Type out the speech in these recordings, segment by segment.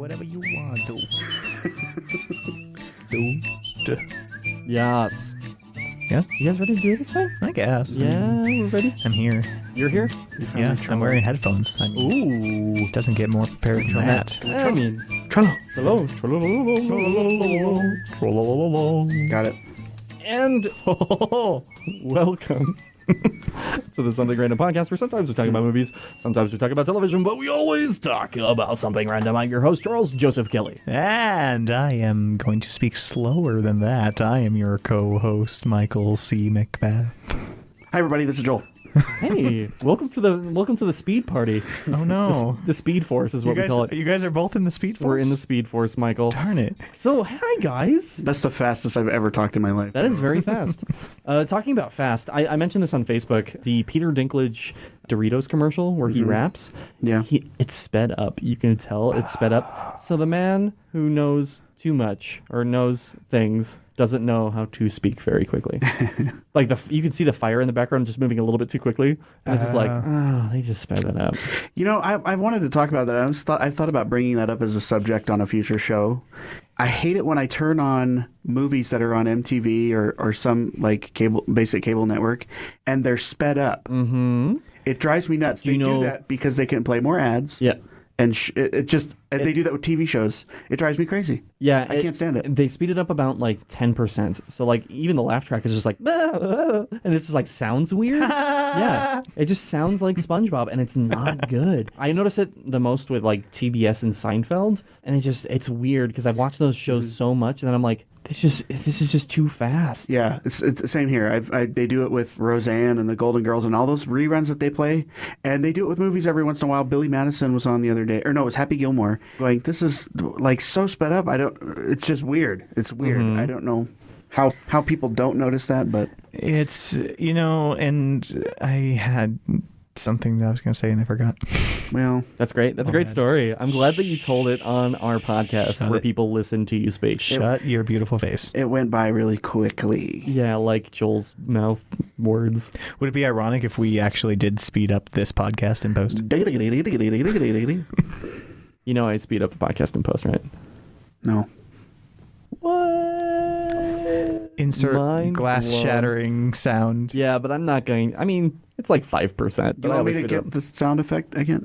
whatever you want to. Yes. Yeah? You guys ready to do this thing? I guess. Yeah, we're ready. I'm here. You're here? Yeah, I'm wearing headphones. I mean, Ooh. doesn't get more prepared than that. I mean, Trello. hello. Got it. And welcome to the Something Random podcast, where sometimes we talk about movies, sometimes we talk about television, but we always talk about something random. I'm your host, Charles Joseph Kelly. And I am going to speak slower than that. I am your co-host, Michael C. Macbeth. Hi everybody, this is Joel. Hey, welcome to the speed party. Oh no. The Speed Force is what we call it. You guys are both in the Speed Force? We're in the Speed Force, Michael. Darn it. So, hi guys. That's the fastest I've ever talked in my life. That is very fast. Talking about fast, I mentioned this on Facebook. The Peter Dinklage Doritos commercial where he raps. Yeah. It's sped up. You can tell it's sped up. So the man who knows too much or knows things doesn't know how to speak very quickly. Like you can see the fire in the background just moving a little bit too quickly. And it's just like, oh, they just sped that up. You know, I wanted to talk about that. I thought about bringing that up as a subject on a future show. I hate it when I turn on movies that are on MTV or some like basic cable network and they're sped up. Mm-hmm. It drives me nuts. They do that because they can play more ads. Yeah. And they do that with TV shows. It drives me crazy. Yeah, I can't stand it. They speed it up about like 10%. So like even the laugh track is just like, and it just like sounds weird. Yeah, it just sounds like SpongeBob, and it's not good. I notice it the most with like TBS and Seinfeld, and it's weird because I've watched those shows so much, and then I'm like, this is just too fast. Yeah, it's the same here. They do it with Roseanne and the Golden Girls and all those reruns that they play, and they do it with movies every once in a while. Billy Madison was on the other day, or no, it was Happy Gilmore. Going, this is like so sped up. It's just weird. It's weird. Mm-hmm. I don't know how people don't notice that, but It's, and I had something that I was going to say and I forgot. well, That's great. That's a great story. I'm glad that you told it on our podcast where people listen to you speak. Shut your beautiful face. it went by really quickly. Yeah, like Joel's mouth words. Would it be ironic if we actually did speed up this podcast in post? You know I speed up the podcast in post, right? No. What? Insert Mind glass blown. shattering sound. Yeah, but I'm not going. I mean, it's like 5%. Do you want me to get the sound effect again?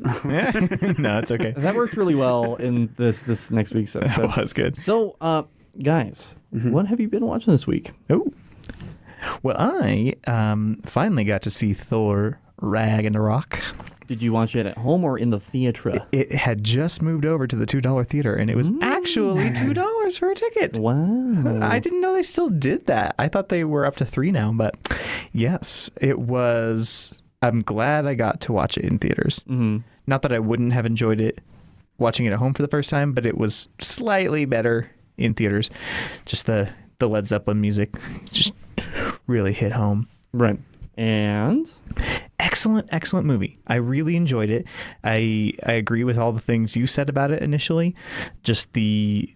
No, it's okay. That worked really well in this next week's episode. That was good. So, guys, what have you been watching this week? Oh. Well, I finally got to see Thor Ragnarok. Did you watch it at home or in the theater? It had just moved over to the $2 theater, and it was actually $2 for a ticket. Wow. I didn't know they still did that. I thought they were up to $3 now, but yes, it was. I'm glad I got to watch it in theaters. Mm-hmm. Not that I wouldn't have enjoyed it watching it at home for the first time, but it was slightly better in theaters. Just the Led Zeppelin music just really hit home. Right. And? Excellent movie. I really enjoyed it. I agree with all the things you said about it initially. Just the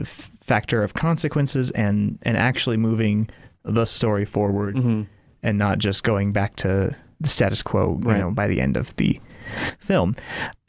factor of consequences and actually moving the story forward and not just going back to the status quo, by the end of the film.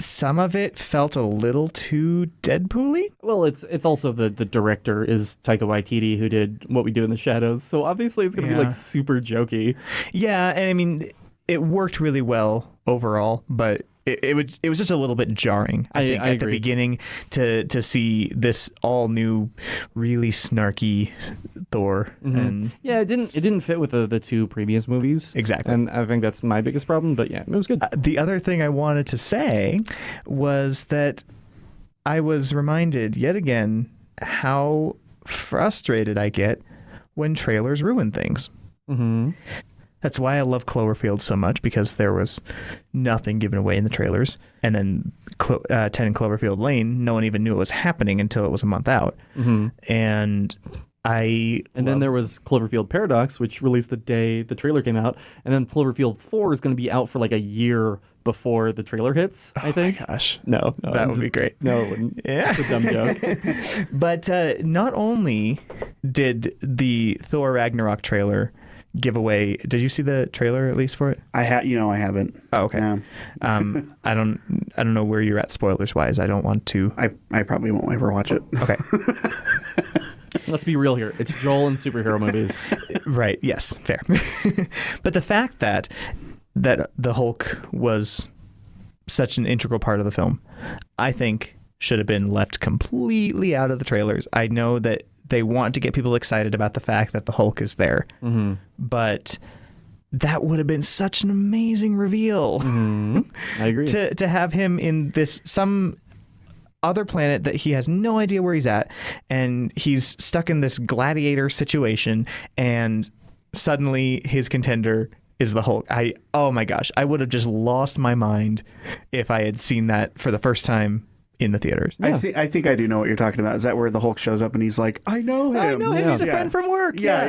Some of it felt a little too Deadpool-y. Well, it's also the director is Taika Waititi, who did What We Do in the Shadows. So obviously it's going to be like super jokey. Yeah, and I mean, it worked really well overall, but it was just a little bit jarring. I think at the beginning to see this all new, really snarky Thor. And yeah, it didn't fit with the two previous movies. Exactly. And I think that's my biggest problem, but yeah, it was good. The other thing I wanted to say was that I was reminded yet again how frustrated I get when trailers ruin things. Mm-hmm. That's why I love Cloverfield so much, because there was nothing given away in the trailers. And then 10 Cloverfield Lane, no one even knew it was happening until it was a month out. Mm-hmm. And then there was Cloverfield Paradox, which released the day the trailer came out. And then Cloverfield 4 is going to be out for like a year before the trailer hits, I think. Oh my gosh. No. That would be great. No, it wouldn't. Yeah. It's a dumb joke. But not only did the Thor Ragnarok trailer give away. Did you see the trailer at least for it? I haven't. Oh, okay. Yeah. I don't know where you're at spoilers wise. I don't want to. I probably won't ever watch it. Okay. Let's be real here. It's Joel in superhero movies. Right. Yes. Fair. But the fact that the Hulk was such an integral part of the film, I think should have been left completely out of the trailers. I know that they want to get people excited about the fact that the Hulk is there, but that would have been such an amazing reveal. I agree. to have him in this some other planet that he has no idea where he's at, and he's stuck in this gladiator situation, and suddenly his contender is the Hulk. Oh my gosh, I would have just lost my mind if I had seen that for the first time in the theaters. Yeah. I think I do know what you're talking about. Is that where the Hulk shows up and he's like, I know him. I know him. He's a friend from work. Yeah.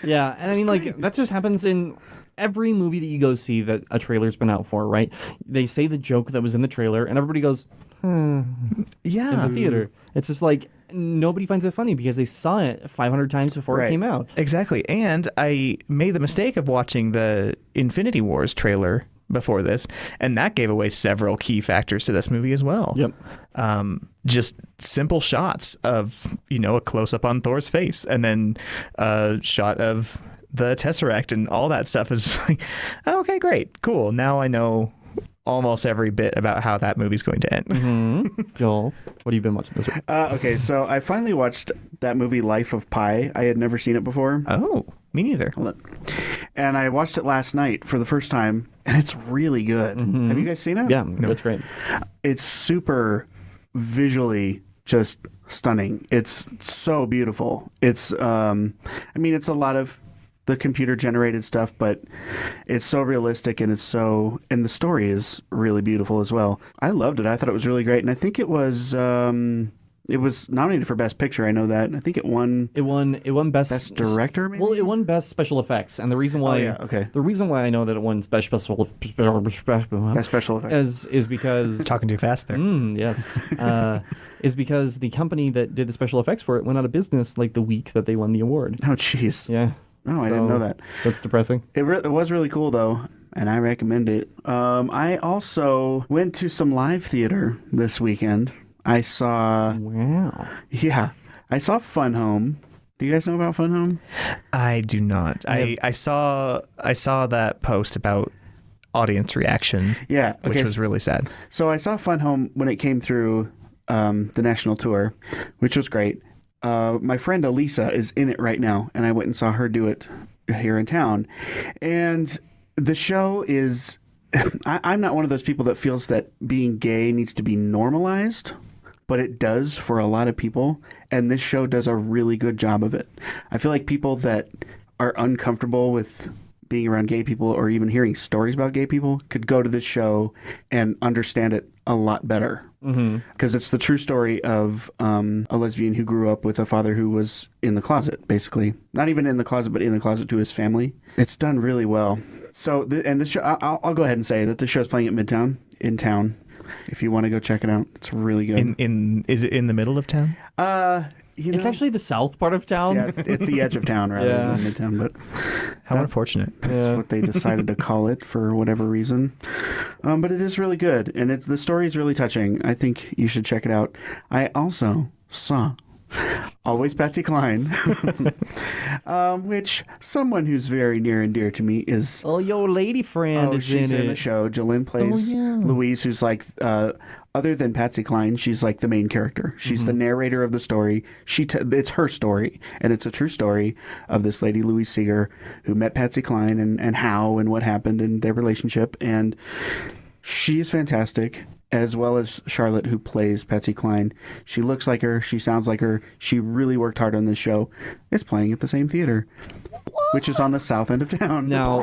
Yeah, and I mean, like, that just happens in every movie that you go see that a trailer's been out for, right? They say the joke that was in the trailer, and everybody goes, in the theater. It's just like, nobody finds it funny because they saw it 500 times before it came out. Exactly. And I made the mistake of watching the Infinity Wars trailer before this, and that gave away several key factors to this movie as well. Yep. Just simple shots of, a close-up on Thor's face, and then a shot of the Tesseract, and all that stuff is like, okay, great, cool. Now I know almost every bit about how that movie's going to end. Joel, what have you been watching this week? Okay, so I finally watched that movie Life of Pi. I had never seen it before. Oh, me neither. Hold on. And I watched it last night for the first time, and it's really good. Have you guys seen it? Yeah, that's great. It's super visually just stunning. It's so beautiful. It's, it's a lot of the computer generated stuff, but it's so realistic, and and the story is really beautiful as well. I loved it. I thought it was really great, and I think it was nominated for Best Picture. I know that. I think it won. It won Best Director. Maybe? Well, it won Best Special Effects, and the reason why. Oh, yeah, okay. The reason why I know that it won Best Special Effects is because Talking too fast there. Yes, is because the company that did the special effects for it went out of business like the week that they won the award. Oh, jeez. Yeah. Oh, I didn't know that. That's depressing. It was really cool, though, and I recommend it. I also went to some live theater this weekend. I saw... Wow. Yeah. I saw Fun Home. Do you guys know about Fun Home? I do not. I saw that post about audience reaction. Yeah. Okay. Which was really sad. So I saw Fun Home when it came through the national tour, which was great. My friend Elisa is in it right now, and I went and saw her do it here in town. And the show is... I'm not one of those people that feels that being gay needs to be normalized, but it does for a lot of people, and this show does a really good job of it. I feel like people that are uncomfortable with being around gay people or even hearing stories about gay people could go to this show and understand it a lot better. Because it's the true story of a lesbian who grew up with a father who was in the closet, basically. Not even in the closet, but in the closet to his family. It's done really well. So, the show, I'll go ahead and say that the show's playing at Midtown, in town. If you want to go check it out, it's really good. Is it in the middle of town? It's actually the south part of town. Yeah, it's the edge of town rather than Midtown, but how unfortunate. That's what they decided to call it for whatever reason. But it is really good, and the story is really touching. I think you should check it out. I also saw Always Patsy Cline, which someone who's very near and dear to me is... Oh, your lady friend is she's in the it. show. Jolene plays Louise, who's like... other than Patsy Cline, she's like the main character. She's the narrator of the story. It's her story, and it's a true story of this lady, Louise Seeger, who met Patsy Cline and how and what happened in their relationship. And she is fantastic, as well as Charlotte, who plays Patsy Cline. She looks like her. She sounds like her. She really worked hard on this show. It's playing at the same theater, which is on the south end of town. Now...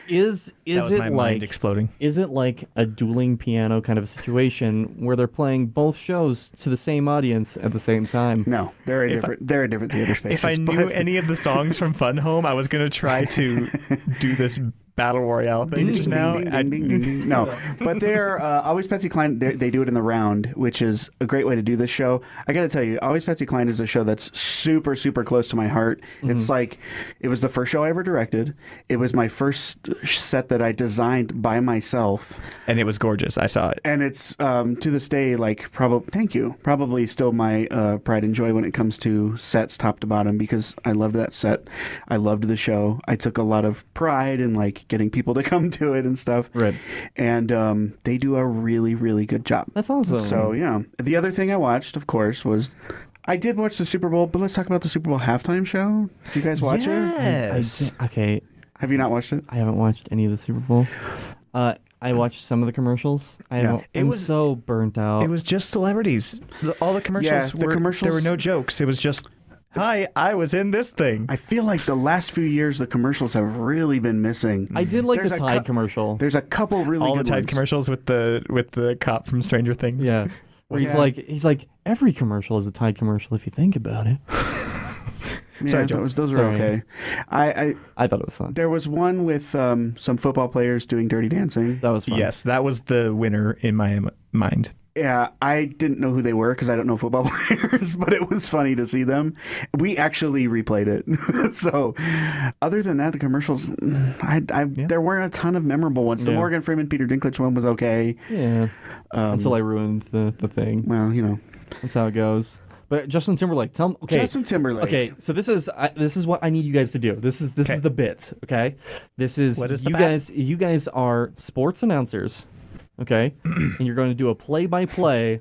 Is that was it my like mind exploding? Is it like a dueling piano kind of a situation where they're playing both shows to the same audience at the same time? No, they're a different theater spaces. If I knew any of the songs from Fun Home, I was going to try to do this battle royale thing just now. No, but they're Always Patsy Cline. They do it in the round, which is a great way to do this show. I got to tell you, Always Patsy Cline is a show that's super, super close to my heart. It's like it was the first show I ever directed. It was my first set that I designed by myself, And it was gorgeous. I saw it. and it's to this day like probably still my pride and joy when it comes to sets top to bottom, because I loved that set. I loved the show. I took a lot of pride in like getting people to come to it and stuff. Right. And they do a really, really good job. That's awesome. So yeah. The other thing I watched, of course, was I did watch the Super Bowl, but let's talk about the Super Bowl halftime show. Did you guys watch it? Yes. Okay, Have you not watched it? I haven't watched any of the Super Bowl. I watched some of the commercials. I'm so burnt out. It was just celebrities. All the commercials Yeah, were. commercials- There were no jokes. It was just, hi, I was in this thing. I feel like the last few years the commercials have really been missing. I did like There's the a Tide cou- commercial. There's a couple really All the good Tide ones. commercials with the cop from Stranger Things. Yeah. Where he's like, every commercial is a Tide commercial if you think about it. Yeah, Sorry, Joe. those are Sorry. okay. I thought it was fun. There was one with some football players doing Dirty Dancing. That was fun. Yes, that was the winner in my mind. Yeah, I didn't know who they were because I don't know football players, but it was funny to see them. We actually replayed it. So, other than that, the commercials, there weren't a ton of memorable ones. The Yeah. Morgan Freeman, Peter Dinklage one was okay. Yeah. Until I ruined the thing. Well, you know, That's how it goes. But Justin Timberlake, tell him. Okay. Justin Timberlake. Okay, so this is what I need you guys to do. This is the bit. Okay, this is What is the you bat? guys. You guys are sports announcers. Okay, and you're going to do a play-by-play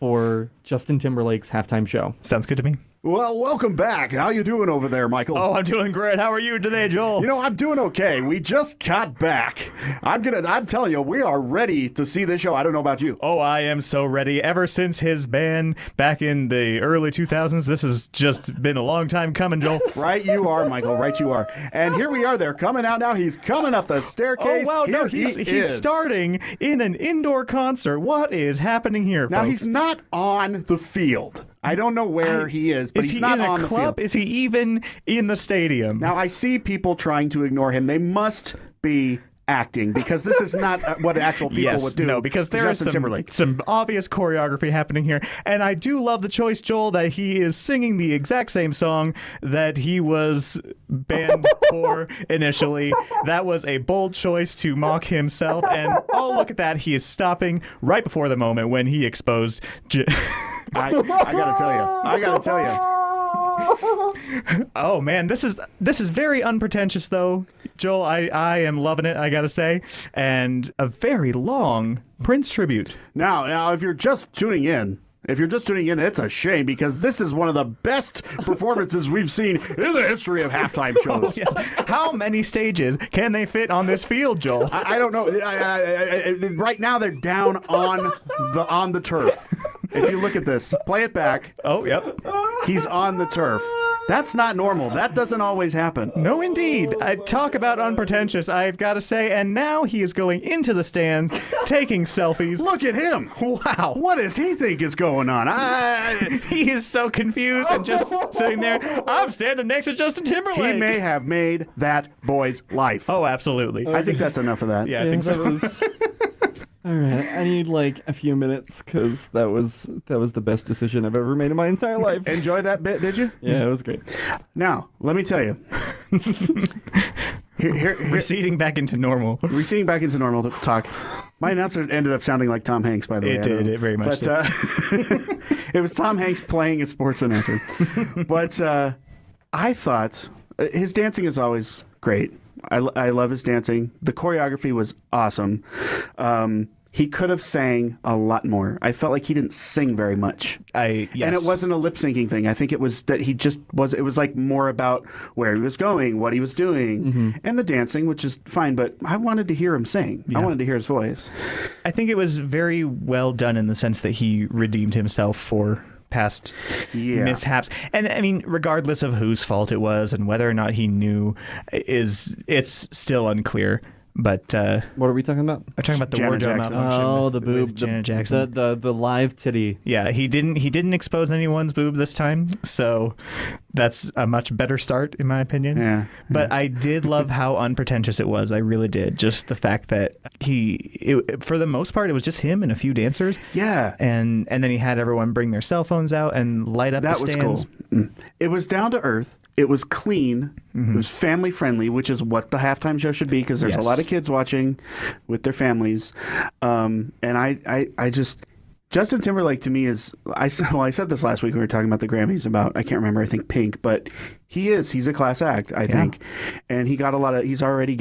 for Justin Timberlake's halftime show. Sounds good to me. Well, welcome back. How you doing over there, Michael? Oh, I'm doing great. How are you today, Joel? You know, I'm doing okay. We just got back. I'm telling you, we are ready to see this show. I don't know about you. Oh, I am so ready. Ever since his ban back in the early 2000s, this has just been a long time coming, Joel. Right you are, Michael. Right you are. And here we are. They're coming out now. He's coming up the Oh, staircase. wow. No, Here he's he is. starting in an indoor concert. What is happening here, Now, folks? he's not on the field. I don't know where he is, but Is he's he not in a on the club? field. Is he even in the stadium? Now, I see people trying to ignore him. They must be acting because this is not what actual people would do. No, because there is Justin Timberlake. some obvious choreography happening here. And I do love the choice, Joel, that he is singing the exact same song that he was banned for initially. That was a bold choice to mock himself. And oh, look at that. He is stopping right before the moment when he exposed... I gotta tell you. Oh man, this is very unpretentious though, Joel. I am loving it, I gotta say, and a very long Prince tribute. Now, if you're just tuning in, it's a shame because this is one of the best performances we've seen in the history of halftime shows. Yes. How many stages can they fit on this field, Joel? I don't know. Right now, they're down on the turf. If you look at this, play it back. Oh, yep. He's on the turf. That's not normal. That doesn't always happen. No, indeed. I talk about unpretentious, I've got to say, and now he is going into the stands, taking selfies. Look at him. Wow. What does he think is going on? He is so confused and just sitting there. I'm standing next to Justin Timberlake. He may have made that boy's life. Oh, absolutely. I think that's enough of that. Yeah, I think so. Was... All right, I need like a few minutes because that was the best decision I've ever made in my entire life. Enjoy that bit, did you? Yeah, it was great. Now, let me tell you. Receding back into normal. Receding back into normal talk. My announcer ended up sounding like Tom Hanks, by the way. It did, it very much did. It was Tom Hanks playing a sports announcer. But I thought his dancing is always great. I love his dancing. The choreography was awesome. He could have sang a lot more. I felt like he didn't sing very much. Yes. And it wasn't a lip syncing thing. I think it was that he just was. It was like more about where he was going, what he was doing, and the dancing, which is fine. But I wanted to hear him sing. I wanted to hear his voice. I think it was very well done in the sense that he redeemed himself for past mishaps. And I mean, regardless of whose fault it was and whether or not he knew, it's still unclear. But What are we talking about? I'm talking about the Janet wardrobe Jackson. malfunction. Oh, with- the boob, with Janet Jackson. the live titty. Yeah, he didn't expose anyone's boob this time, so that's a much better start in my opinion. Yeah. But I did love how unpretentious it was. I really did. Just the fact that for the most part, it was just him and a few dancers. Yeah. And then he had everyone bring their cell phones out and light up That the was stands. cool. It was down to earth. It was clean. It was family friendly, which is what the halftime show should be, because there's Yes. a lot of kids watching with their families. And I just, Justin Timberlake to me is, I said this last week when we were talking about the Grammys about, I can't remember, I think Pink, but he's a class act, I think. And he got he's already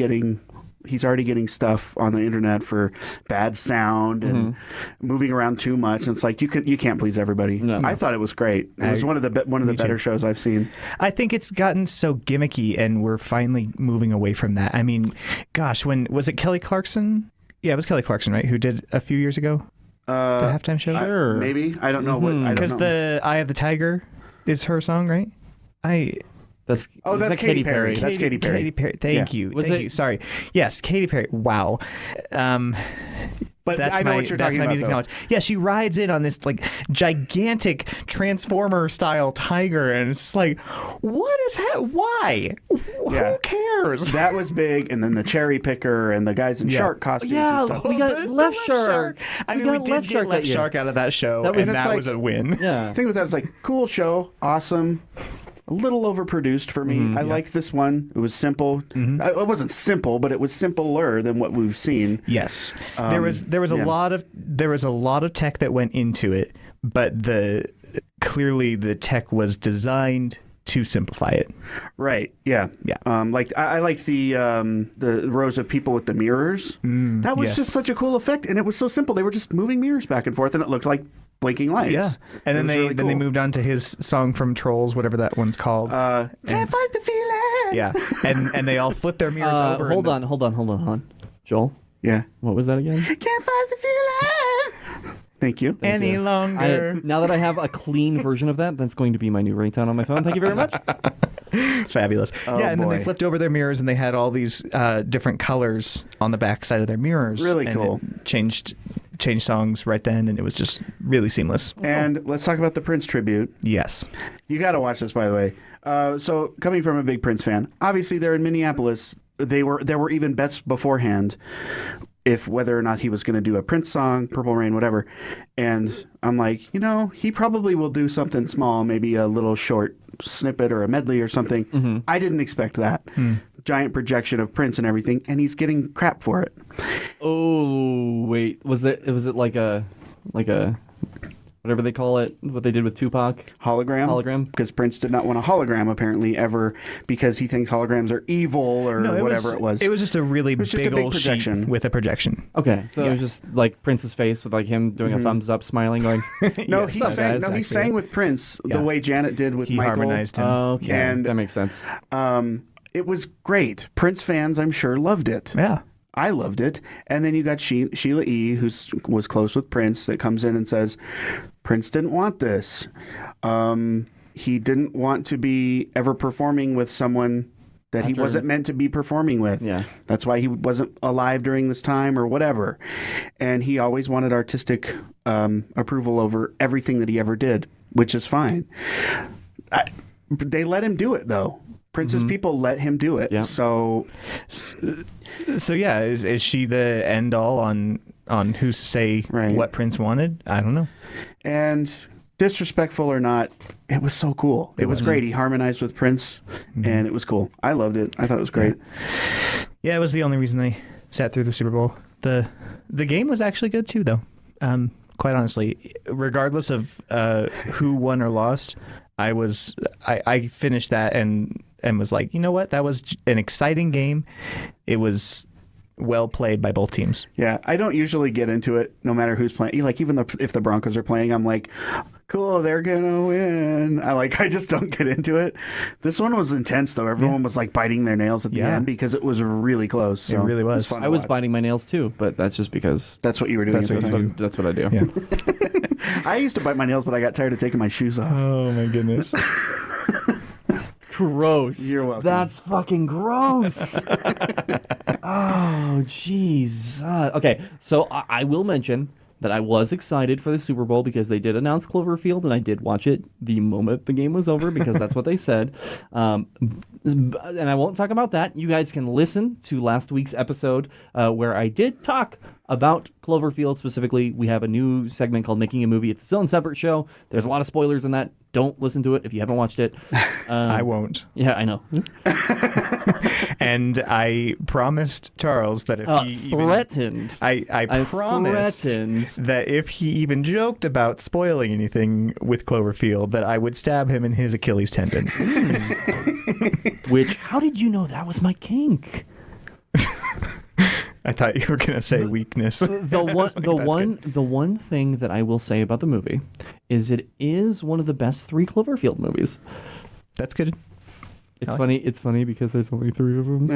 getting stuff on the internet for bad sound and moving around too much. And it's like you can't please everybody. No. I thought it was great. It was one of the better shows I've seen. I think it's gotten so gimmicky, and we're finally moving away from that. I mean, gosh, when was it Kelly Clarkson? Yeah, it was Kelly Clarkson, right? Who did a few years ago the halftime show? Sure. Maybe I don't know what. I don't Because know. the "Eye of the Tiger" is her song, right? That's that's Katy Perry. That's Katy Perry. Katy Perry. Thank Yeah. you. Was Thank it- you. Sorry. Yes, Katy Perry. Wow. But That's I know my, what you're that's talking my about, music though. knowledge. Yeah, she rides in on this like gigantic transformer style tiger, and it's just like, what is that? Why? Yeah. Who cares? That was big, and then the cherry picker and the guys in shark costumes Yeah, and stuff. we got Left Shark. I mean, got we did Left get Shark Left that year. Shark out of that show, That was- and It's that like- was a win. Yeah. The thing with that is like cool show, awesome. A little overproduced for me. I liked this one. It was simple. It wasn't simple, but it was simpler than what we've seen. Yes, there was a yeah. lot of tech that went into it, but clearly the tech was designed to simplify it. Right. Yeah. Yeah. Like I liked the rows of people with the mirrors. That was yes. just such a cool effect, and it was so simple. They were just moving mirrors back and forth, and it looked like blinking lights. Yeah, and then It was really they cool. moved on to his song from Trolls, whatever that one's called. Can't fight the feeling. Yeah, and they all flip their mirrors over. Hold on. Joel, Yeah. what was that again? Can't fight the feeling. Thank you. any longer. Now that I have a clean version of that, that's going to be my new ringtone on my phone. Thank you very much. Fabulous. Yeah, and then boy. they flipped over their mirrors, and they had all these different colors on the back side of their mirrors. Really and cool. it changed songs right then, and it was just really seamless. And let's talk about the Prince tribute. Yes. You got to watch this, by the way. So, coming from a big Prince fan, obviously they're in Minneapolis. There were even bets beforehand, if whether or not he was going to do a Prince song, Purple Rain, whatever. And I'm like, he probably will do something small, maybe a little short snippet or a medley or something. I didn't expect that. Giant projection of Prince and everything, and he's getting crap for it. Oh wait, was it like a whatever they call it, what they did with Tupac? Hologram? Because Prince did not want a hologram, apparently, ever, because he thinks holograms are evil or whatever it was. It was just a really just a big big old sheet projection. with a projection. Okay, so it was just like Prince's face with like him doing a thumbs up, smiling, going. No, Yes, he that's sang. exactly He sang with Prince Yeah. the way Janet did with He Michael. harmonized him. Okay, And- that makes sense. It was great. Prince fans, I'm sure, loved it. Yeah. I loved it. And then you got Sheila E., who was close with Prince, that comes in and says, Prince didn't want this. He didn't want to be ever performing with someone that he After- wasn't meant to be performing with. Yeah. That's why he wasn't alive during this time or whatever. And he always wanted artistic approval over everything that he ever did, which is fine. They let him do it, though. Prince's people let him do it. Yeah. So So yeah, is she the end all on who's to say Right. what Prince wanted? I don't know. And disrespectful or not, it was so cool. It was great. He harmonized with Prince, and it was cool. I loved it. I thought it was great. Yeah, it was the only reason they sat through the Super Bowl. The game was actually good too, though. Quite honestly, regardless of who won or lost, I finished that and was like, you know what? That was an exciting game. It was well played by both teams. Yeah, I don't usually get into it, no matter who's playing. Like even if the Broncos are playing, I'm like, cool, they're gonna win. I just don't get into it. This one was intense, though. Everyone was like biting their nails at the Yeah. end because it was really close. So It really was. fun to I was watch. biting my nails too, but that's just because That's what you were doing. That's at what the you time. that's what I do. Yeah. I used to bite my nails, but I got tired of taking my shoes off. Oh my goodness. Gross. You're welcome. That's fucking gross. Oh, jeez. Okay, so I will mention that I was excited for the Super Bowl because they did announce Cloverfield, and I did watch it the moment the game was over because that's what they said. And I won't talk about that. You guys can listen to last week's episode where I did talk about Cloverfield specifically. We have a new segment called Making a Movie. It's its own separate show. There's a lot of spoilers in that. Don't listen to it if you haven't watched it. I won't. Yeah, I know. And I promised Charles that if he threatened. I promised threatened that if he even joked about spoiling anything with Cloverfield, that I would stab him in his Achilles tendon. Which, how did you know that was my kink? I thought you were going to say weakness. The one thing that I will say about the movie is it is one of the best 3 Cloverfield movies. That's good. It's funny. It's funny because there's only 3 of them.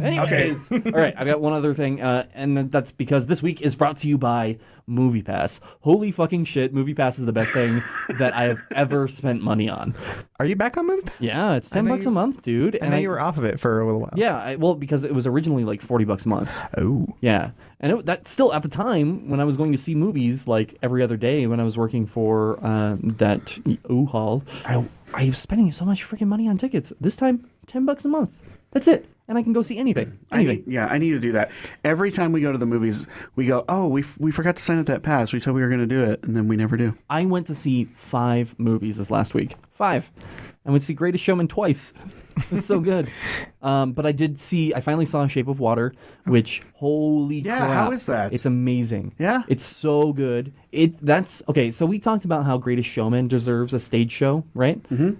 Anyways, all right. I've got one other thing, and that's because this week is brought to you by MoviePass. Holy fucking shit! MoviePass is the best thing that I have ever spent money on. Are you back on MoviePass? Yeah, it's $10 a month, dude. I know you were off of it for a little while. Yeah, well, because it was originally like $40 a month. Oh. Yeah, and that still at the time when I was going to see movies like every other day when I was working for that U-Haul, I was spending so much freaking money on tickets. This time, $10 a month. That's it. And I can go see anything. I need to do that. Every time we go to the movies, we go, oh, we forgot to sign up that pass. We said we were going to do it, and then we never do. I went to see 5 movies this last week. 5. I went to see Greatest Showman twice. It was so good. But I finally saw Shape of Water, which, holy crap. Yeah, how is that? It's amazing. Yeah? It's so good. Okay, so we talked about how Greatest Showman deserves a stage show, right? Mm-hmm.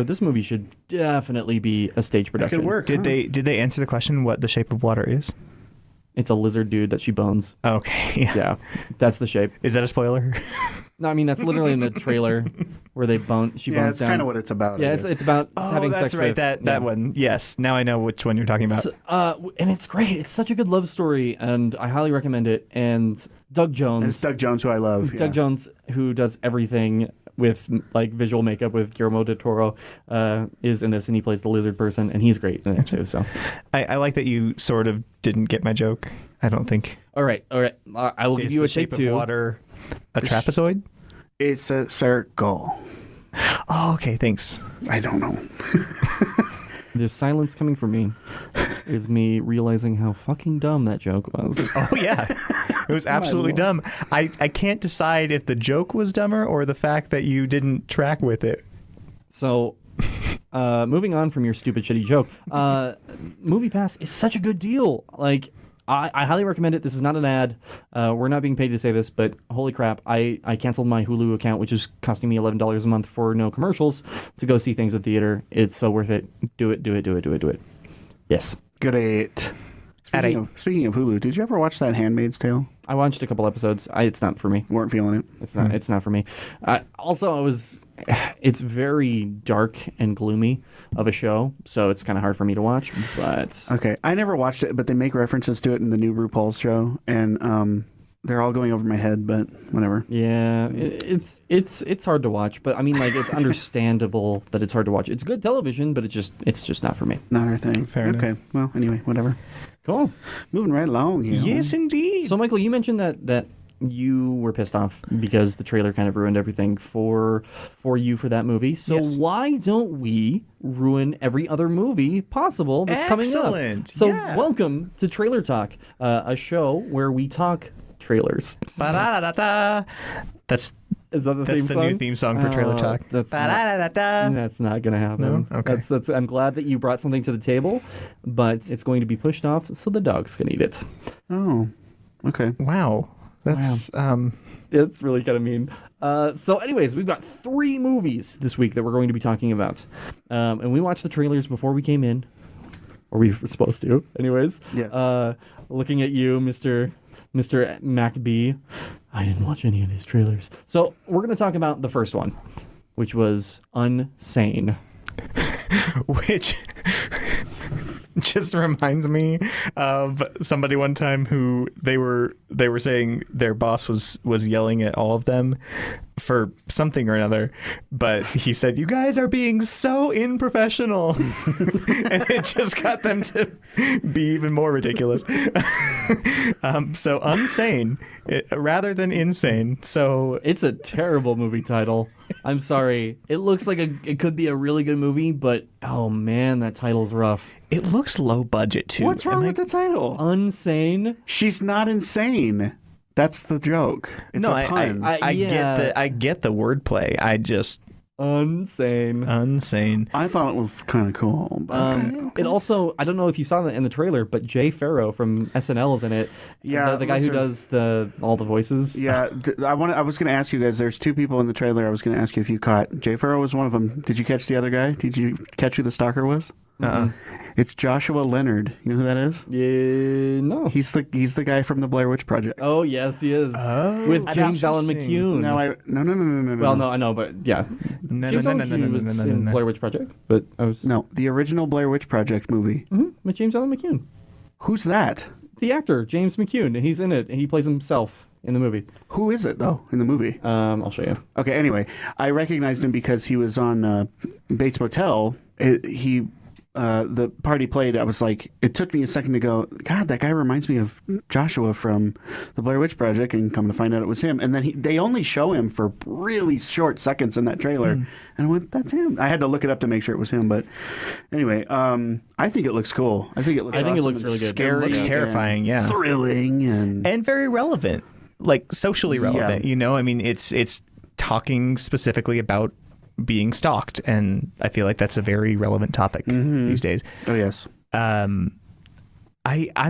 This movie should definitely be a stage production. That could work. Did they answer the question what The Shape of Water is? It's a lizard dude that she bones. Okay. Yeah, that's the shape. Is that a spoiler? No, I mean that's literally in the trailer where she bones down. That's kind of what it's about. Yeah, it's about having that's sex right. with. That one. Yes. Now I know which one you're talking about. And it's great. It's such a good love story, and I highly recommend it. And Doug Jones. And it's Doug Jones, who I love. Doug Jones, who does everything with like visual makeup with Guillermo del Toro, is in this, and he plays the lizard person, and he's great in it too. So, I like that you sort of didn't get my joke. I don't think. All right. I will give you a take Shape 2. of Water a trapezoid? It's a circle. Oh, okay. Thanks. I don't know. The silence coming from me is me realizing how fucking dumb that joke was. Oh yeah, it was absolutely dumb. I can't decide if the joke was dumber or the fact that you didn't track with it. So, moving on from your stupid shitty joke, MoviePass is such a good deal. Like, I highly recommend it. This is not an ad. We're not being paid to say this, but holy crap, I canceled my Hulu account, which is costing me $11 a month for no commercials, to go see things at theater. It's so worth it. Do it. Yes. Great. Speaking of Hulu, did you ever watch that Handmaid's Tale? I watched a couple episodes. It's not for me. Weren't feeling it. It's not for me. Also, it's very dark and gloomy of a show, so it's kind of hard for me to watch. But okay, I never watched it, but they make references to it in the new RuPaul's show, and they're all going over my head. But whatever. Yeah, it's hard to watch. But I mean, like, it's understandable that it's hard to watch. It's good television, but it's just not for me. Not our thing. Fair enough. Okay. Well, anyway, whatever. Cool. Moving right along here. Yes, indeed. So, Michael, you mentioned that you were pissed off because the trailer kind of ruined everything for you for that movie. So why don't we ruin every other movie possible that's coming up? So welcome to Trailer Talk, a show where we talk trailers. Is that the theme song? New theme song for Trailer Talk. That's not going to happen. No? Okay. I'm glad that you brought something to the table, but it's going to be pushed off so the dogs can eat it. Oh, okay. Wow. That's It's really kind of mean. So anyways, we've got 3 movies this week that we're going to be talking about. And we watched the trailers before we came in. Or we were supposed to. Anyways. Yes. Looking at you, Mr. MacB. I didn't watch any of these trailers. So we're going to talk about the first one, which was Unsane. which just reminds me of somebody one time who they were saying their boss was yelling at all of them for something or another, but he said, "You guys are being so unprofessional," and it just got them to be even more ridiculous. So unsane rather than insane. So It's a terrible movie title. I'm sorry. It looks like it could be a really good movie, but oh man, that title's rough. it looks low budget too. What's wrong with the title? Unsane. She's not insane. That's the joke. It's No, a pun. I get the wordplay. I just Unsane. unsane. I thought it was kind of cool. But okay. It also, I don't know if you saw that in the trailer, but Jay Farrow from SNL is in it. Yeah, the guy who does all the voices. Yeah, I was going to ask you guys. There's two people in the trailer. I was going to ask you if you caught. Jay Farrow was one of them. Did you catch the other guy? Did you catch who the stalker was? It's Joshua Leonard. You know who that is? Yeah, no. He's the guy from the Blair Witch Project. Oh yes, he is. With James Allen interesting. McCune. No. Well, no, I know, but yeah. James Allen McCune was in Blair Witch Project, but I was The original Blair Witch Project movie. with James Allen McCune. Who's that? The actor James McCune. He's in it, and he plays himself in the movie. Who is it though in the movie? I'll show you. Okay. Anyway, I recognized him because he was on Bates Motel. The part he played, I was like, it took me a second to go, God, that guy reminds me of Joshua from the Blair Witch Project, and come to find out it was him. And then they only show him for really short seconds in that trailer, and I went, that's him. I had to look it up to make sure it was him, but anyway, I think it looks cool. I think it looks it awesome looks and really good. scary, It looks and terrifying, yeah. thrilling, and very relevant, like socially relevant. You know, I mean, it's talking specifically about being stalked, and I feel like that's a very relevant topic these days. oh yes. I'm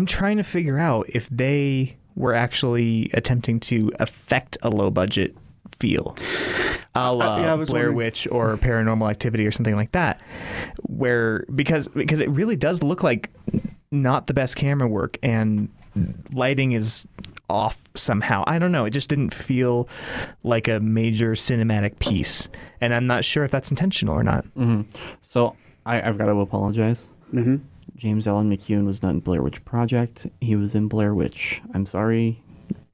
trying to figure out if they were actually attempting to affect a low budget feel, a la Blair Witch or Paranormal Activity or something like that, where because it really does look like not the best camera work, and lighting is off somehow. I don't know. It just didn't feel like a major cinematic piece, and I'm not sure if that's intentional or not. So I've got to apologize. James Allen McCune was not in Blair Witch Project. He was in Blair Witch. I'm sorry.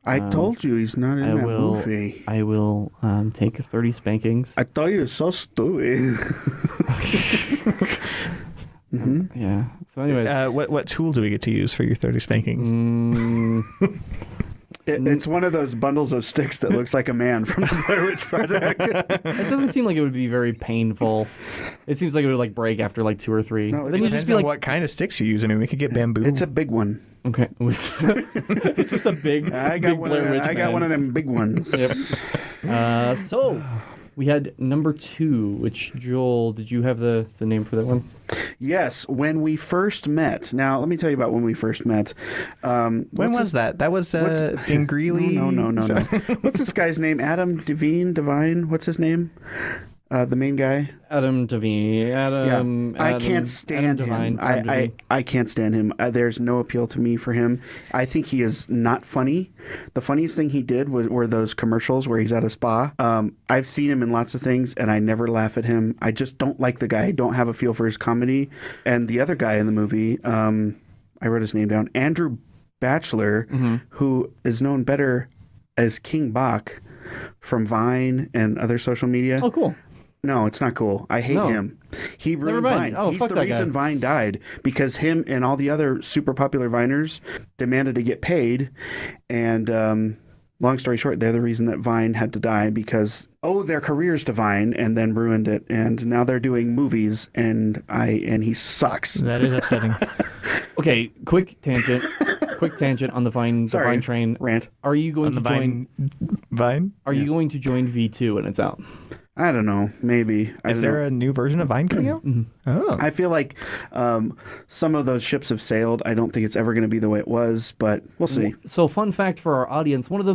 I told you he's not in that movie. I will take 30 spankings. I thought you were so stupid. Yeah. So anyways. What tool do we get to use for your 30 spankings? It's one of those bundles of sticks that looks like a man from the Blair Witch Project. It doesn't seem like it would be very painful. It seems like it would like break after like 2 or 3. No, Then you just be like, what kind of sticks you use. I mean, we could get bamboo. It's a big one. okay, it's just a big. I got big one. Blair Witch I got man. one of them big ones. Yep. So we had number 2, which Joel, did you have the name for that one? Yes, when we first met. Now, let me tell you about when we first met. When was that? That was in Greeley? No. What's this guy's name? Adam Devine? What's his name? The main guy? Adam Devine. I can't stand him. I can't stand him. There's no appeal to me for him. I think he is not funny. The funniest thing he did were those commercials where he's at a spa. I've seen him in lots of things, and I never laugh at him. I just don't like the guy. I don't have a feel for his comedy. And the other guy in the movie, I wrote his name down, Andrew Batchelor, who is known better as King Bach from Vine and other social media. Oh, cool. No, it's not cool. I hate him. He ruined Vine. Oh, He's fuck the that reason guy. Vine died, because him and all the other super popular Viners demanded to get paid. And long story short, they're the reason that Vine had to die, because their careers to Vine, and then ruined it. And now they're doing movies, and he sucks. That is upsetting. Okay, quick tangent on the Vine train. Rant. Are you going to join Vine? Are you going to join V2 when it's out? I don't know. Maybe. Is there a new version of Vine coming out? Oh. I feel like some of those ships have sailed. I don't think it's ever going to be the way it was, but we'll see. So, fun fact for our audience: one of the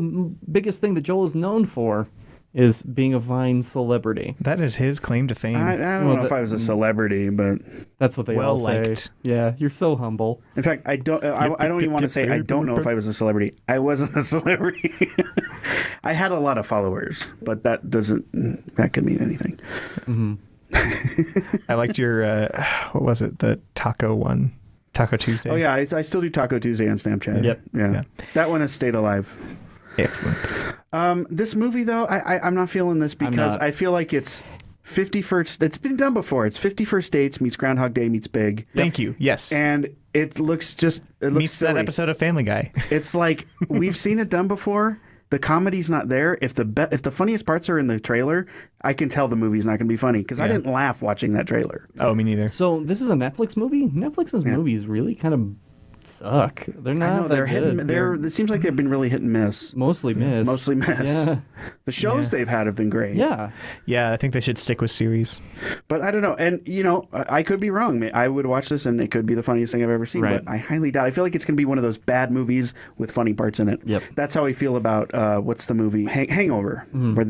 biggest thing that Joel is known for is being a Vine celebrity. That is his claim to fame. I don't know if I was a celebrity, but that's what they all say. Well-liked. Yeah, you're so humble. In fact, I don't even want to say I don't know if I was a celebrity. I wasn't a celebrity. I had a lot of followers, but that could mean anything. I liked your what was it? The taco one. Taco Tuesday. Oh yeah, I still do Taco Tuesday on Snapchat. Yep. Yeah. That one has stayed alive. Excellent. This movie though, I'm not feeling this because I feel like it's 51st. It's been done before. It's 51st Dates meets Groundhog Day meets Big. Thank you. Yes. And it looks meets silly. that episode of Family Guy. It's like we've seen it done before. The comedy's not there. If the funniest parts are in the trailer, I can tell the movie's not going to be funny because I didn't laugh watching that trailer. Oh, me neither. So this is a Netflix movie. Netflix's movies really kind of suck. They're not. I know, they're good. It seems like they've been really hit and miss. Mostly miss. Mostly miss. Yeah. The shows they've had have been great. Yeah. Yeah, I think they should stick with series. But I don't know. And, I could be wrong. I would watch this and it could be the funniest thing I've ever seen. Right. But I highly doubt. I feel like it's going to be one of those bad movies with funny parts in it. Yep. That's how I feel about, what's the movie? Hangover. Where,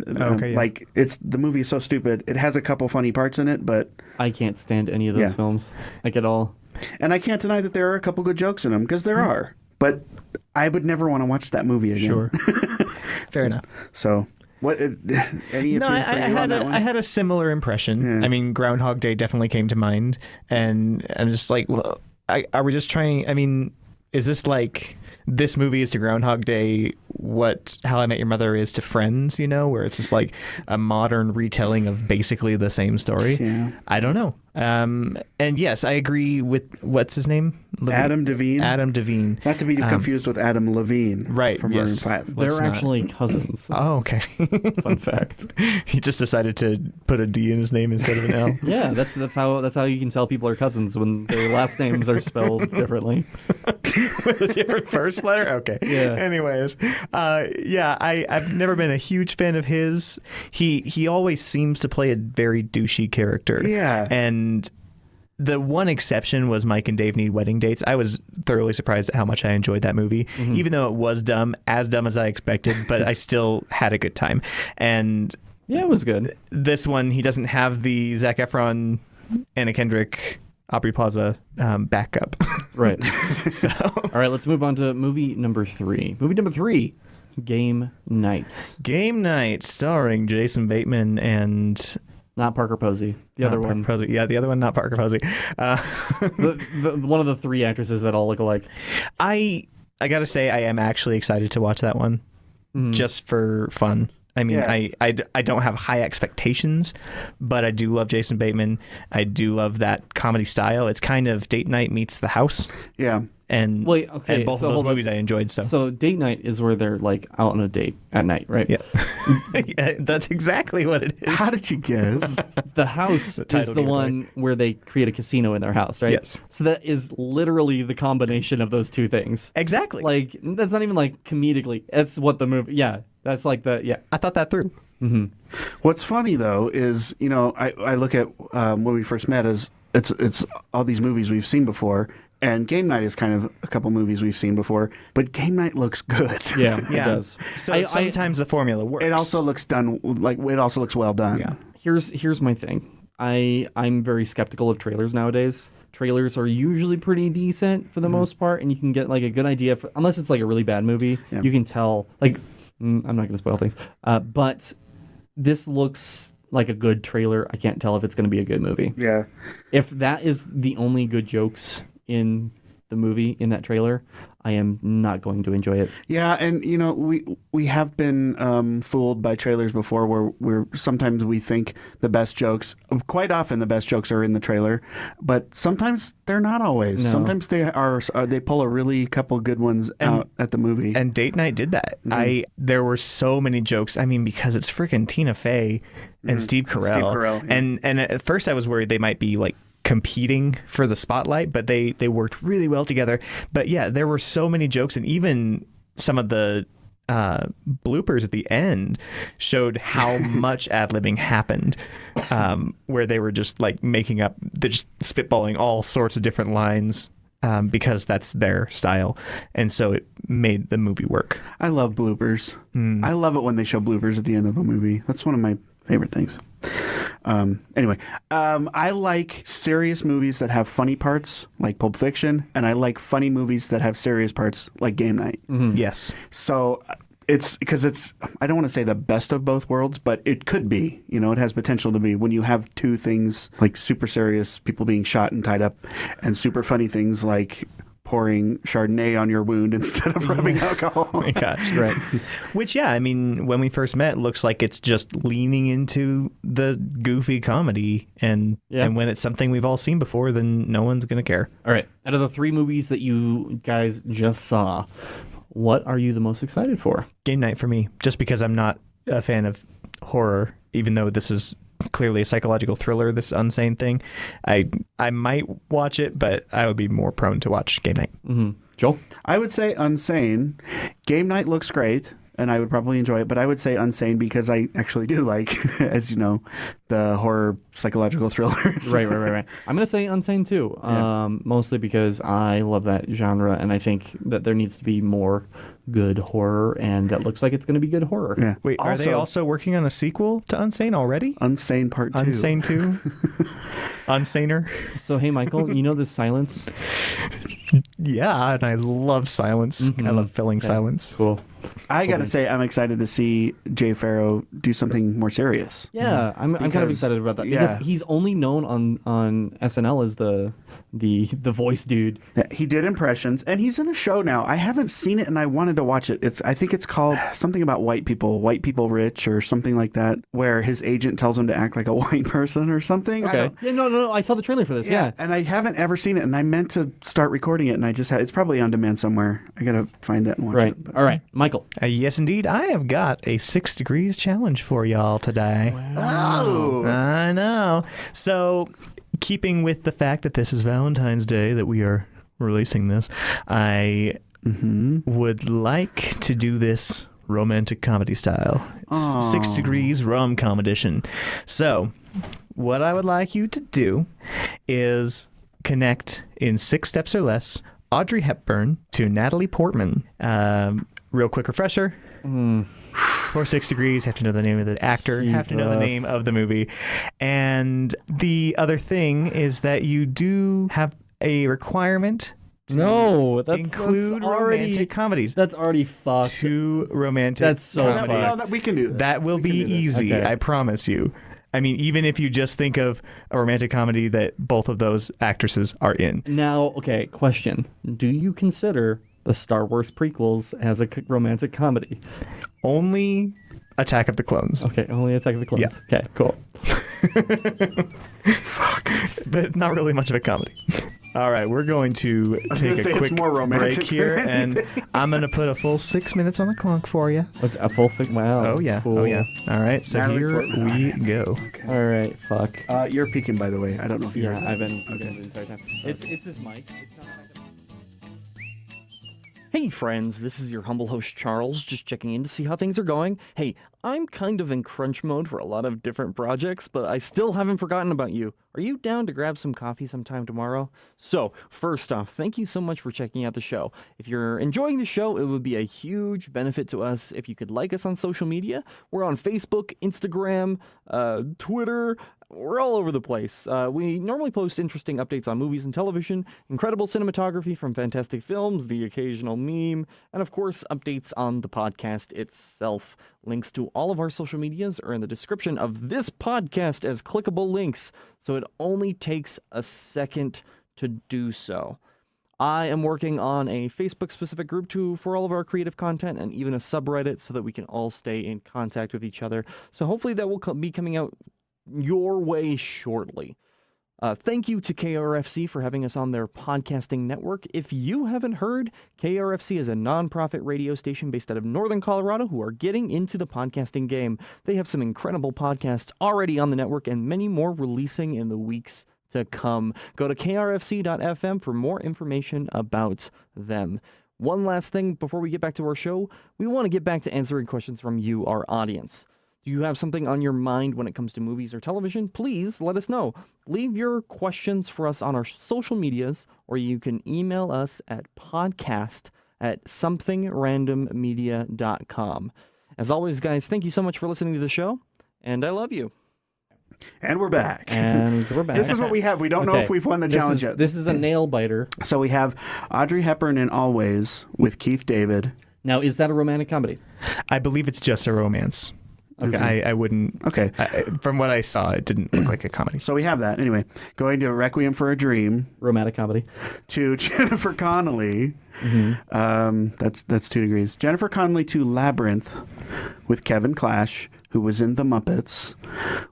Like, the movie is so stupid. It has a couple funny parts in it, but... I can't stand any of those films. Like, at all. And I can't deny that there are a couple good jokes in them, because there are. But I would never want to watch that movie again. Sure. Fair enough. So, what? Any No, I had a similar impression. Yeah. I mean, Groundhog Day definitely came to mind, and I'm just like, well, are we just trying? I mean, is this like this movie is to Groundhog Day what How I Met Your Mother is to Friends? Where it's just like a modern retelling of basically the same story. Yeah. I don't know. And yes, I agree with what's his name? Adam Devine. Adam Devine. Not to be confused with Adam Levine. Right, From yes. Maroon 5. They're actually cousins. Oh, okay. Fun fact. He just decided to put a D in his name instead of an L. Yeah, that's how you can tell people are cousins when their last names are spelled differently. With a different first letter? Okay. Yeah. Anyways, I've never been a huge fan of his. He always seems to play a very douchey character. Yeah. And the one exception was Mike and Dave Need Wedding Dates. I was thoroughly surprised at how much I enjoyed that movie, even though it was dumb as I expected, but I still had a good time. And Yeah, it was good. this one, he doesn't have the Zac Efron, Anna Kendrick, Aubrey Plaza backup. Right. So All right, let's move on to movie number 3. Movie number 3, Game Night. Game Night, starring Jason Bateman and Not Parker Posey. The other not one. Parker Posey. Yeah, the other one, not Parker Posey. One of the 3 actresses that all look alike. I gotta say, I am actually excited to watch that one, just for fun. I mean, Yeah. I don't have high expectations, but I do love Jason Bateman. I do love that comedy style. It's kind of Date Night meets The House. Yeah. And, Wait, okay, and both so of those hold on. movies I enjoyed. So date night is where they're like out on a date at night, right? Yeah. Yeah, that's exactly what it is. How did you guess? The House is title the gave it one where they create a casino in their house, right? Yes. So that is literally the combination of those two things. Exactly. Like, that's not even like comedically. That's what the movie, yeah. That's like I thought that through. What's funny though is, I look at when we first met as it's all these movies we've seen before, and Game Night is kind of a couple movies we've seen before, but Game Night looks good. Yeah, it Yeah. does. So sometimes the formula works. It also looks well done. Yeah. Here's my thing. I'm very skeptical of trailers nowadays. Trailers are usually pretty decent for the most part, and you can get like a good idea unless it's like a really bad movie. Yeah. You can tell like I'm not going to spoil things, but this looks like a good trailer. I can't tell if it's going to be a good movie. Yeah. If that is the only good jokes in the movie in that trailer, I am not going to enjoy it. Yeah, and we have been fooled by trailers before, where sometimes we think the best jokes, quite often the best jokes are in the trailer, but sometimes they're not always. No. Sometimes they pull a really couple good ones out at the movie. And Date Night did that. There were so many jokes. I mean, because it's freaking Tina Fey and Steve Carell. Steve Carell, yeah. And at first I was worried they might be like competing for the spotlight, but they worked really well together. But yeah, there were so many jokes, and even some of the bloopers at the end showed how much ad-libbing happened, where they were just like they're just spitballing all sorts of different lines, because that's their style, and so it made the movie work. I love bloopers. I love it when they show bloopers at the end of a movie. That's one of my favorite things. Anyway, I like serious movies that have funny parts, like Pulp Fiction, and I like funny movies that have serious parts, like Game Night. Yes. So it's because I don't want to say the best of both worlds, but it could be. You know, it has potential to be when you have two things like super serious people being shot and tied up, and super funny things like pouring Chardonnay on your wound instead of rubbing alcohol. Oh my gosh. Right. Which, yeah, I mean, when we first met, looks like it's just leaning into the goofy comedy. And when it's something we've all seen before, then no one's going to care. All right. Out of the 3 movies that you guys just saw, what are you the most excited for? Game night for me, just because I'm not a fan of horror, even though this is clearly a psychological thriller, this Unsane thing. I might watch it, but I would be more prone to watch Game Night. Mm-hmm. Joel? I would say Unsane. Game Night looks great, and I would probably enjoy it, but I would say Unsane because I actually do like, as you know, the horror psychological thrillers. Right. I'm going to say Unsane too, mostly because I love that genre, and I think that there needs to be more good horror, and that looks like it's going to be good horror. Yeah. Wait, are they also working on a sequel to Unsane already? Unsane Part 2. Unsane 2? Unsaner? So, hey, Michael, you know this silence? Yeah, and I love silence. I love filling silence. Cool. I got to say, I'm excited to see Jay Farrow do something more serious. Yeah, I'm kind of excited about that because he's only known on SNL as the voice dude. Yeah, he did impressions, and he's in a show now. I haven't seen it, and I wanted to watch it. I think it's called something about white people rich, or something like that, where his agent tells him to act like a white person or something. Okay. Yeah, no, I saw the trailer for this. Yeah. And I haven't ever seen it, and I meant to start recording it, and I just had. It's probably on demand somewhere. I gotta find that and watch it. All right, Michael. Yes, indeed. I have got a 6 degrees challenge for y'all today. Wow. I know. So, keeping with the fact that this is Valentine's Day that we are releasing this, I would like to do this romantic comedy style. It's 6 degrees rom-com edition. So, what I would like you to do is connect in 6 steps or less Audrey Hepburn to Natalie Portman. Real quick refresher. For 6 degrees, have to know the name of the actor, have to know the name of the movie. And the other thing is that you do have a requirement to include romantic comedies. That's already fucked. 2 romantic That's so comedies. fucked. We can do that. That will be easy, Okay. I promise you. I mean, even if you just think of a romantic comedy that both of those actresses are in. Now, okay, question. Do you consider the Star Wars prequels as a romantic comedy? Only Attack of the Clones. Okay, only Attack of the Clones. Yeah. Okay, cool. But not really much of a comedy. All right, we're going to take a quick break here, and I'm going to put a full 6 minutes on the clunk for you. Okay, a full 6. Wow. Oh, yeah. Cool. Oh, yeah. All right, so Natalie here Portman. we go. Okay. All right, fuck. You're peeking, by the way. I don't know if you heard that. I've been the entire time. It's this mic. It's not. Hey friends, this is your humble host Charles, just checking in to see how things are going. Hey, I'm kind of in crunch mode for a lot of different projects, but I still haven't forgotten about you. Are you down to grab some coffee sometime tomorrow? So, first off, thank you so much for checking out the show. If you're enjoying the show, it would be a huge benefit to us if you could like us on social media. We're on Facebook, Instagram, Twitter. We're all over the place. We normally post interesting updates on movies and television, incredible cinematography from fantastic films, the occasional meme, and of course, updates on the podcast itself. Links to all of our social medias are in the description of this podcast as clickable links, so it only takes a second to do so. I am working on a Facebook-specific group for all of our creative content, and even a subreddit so that we can all stay in contact with each other. So hopefully that will be coming out your way shortly. Thank you to KRFC for having us on their podcasting network. If you haven't heard, KRFC is a nonprofit radio station based out of Northern Colorado who are getting into the podcasting game. They have some incredible podcasts already on the network and many more releasing in the weeks to come. Go to krfc.fm for more information about them. One last thing before we get back to our show, we want to get back to answering questions from you, our audience. Do you have something on your mind when it comes to movies or television? Please let us know. Leave your questions for us on our social medias, or you can email us at podcast@something.random.media.com. As always, guys, thank you so much for listening to the show, and I love you. And we're back. And we're back. This is what we have. We don't know if we've won the challenge yet. This is a nail biter. So we have Audrey Hepburn in Always with Keith David. Now, is that a romantic comedy? I believe it's just a romance. Okay. I wouldn't. Okay. From what I saw, it didn't look like a comedy. So we have that. Anyway, going to Requiem for a Dream, Romantic comedy. to Jennifer Connelly. That's 2 degrees. Jennifer Connelly to Labyrinth with Kevin Clash, who was in The Muppets,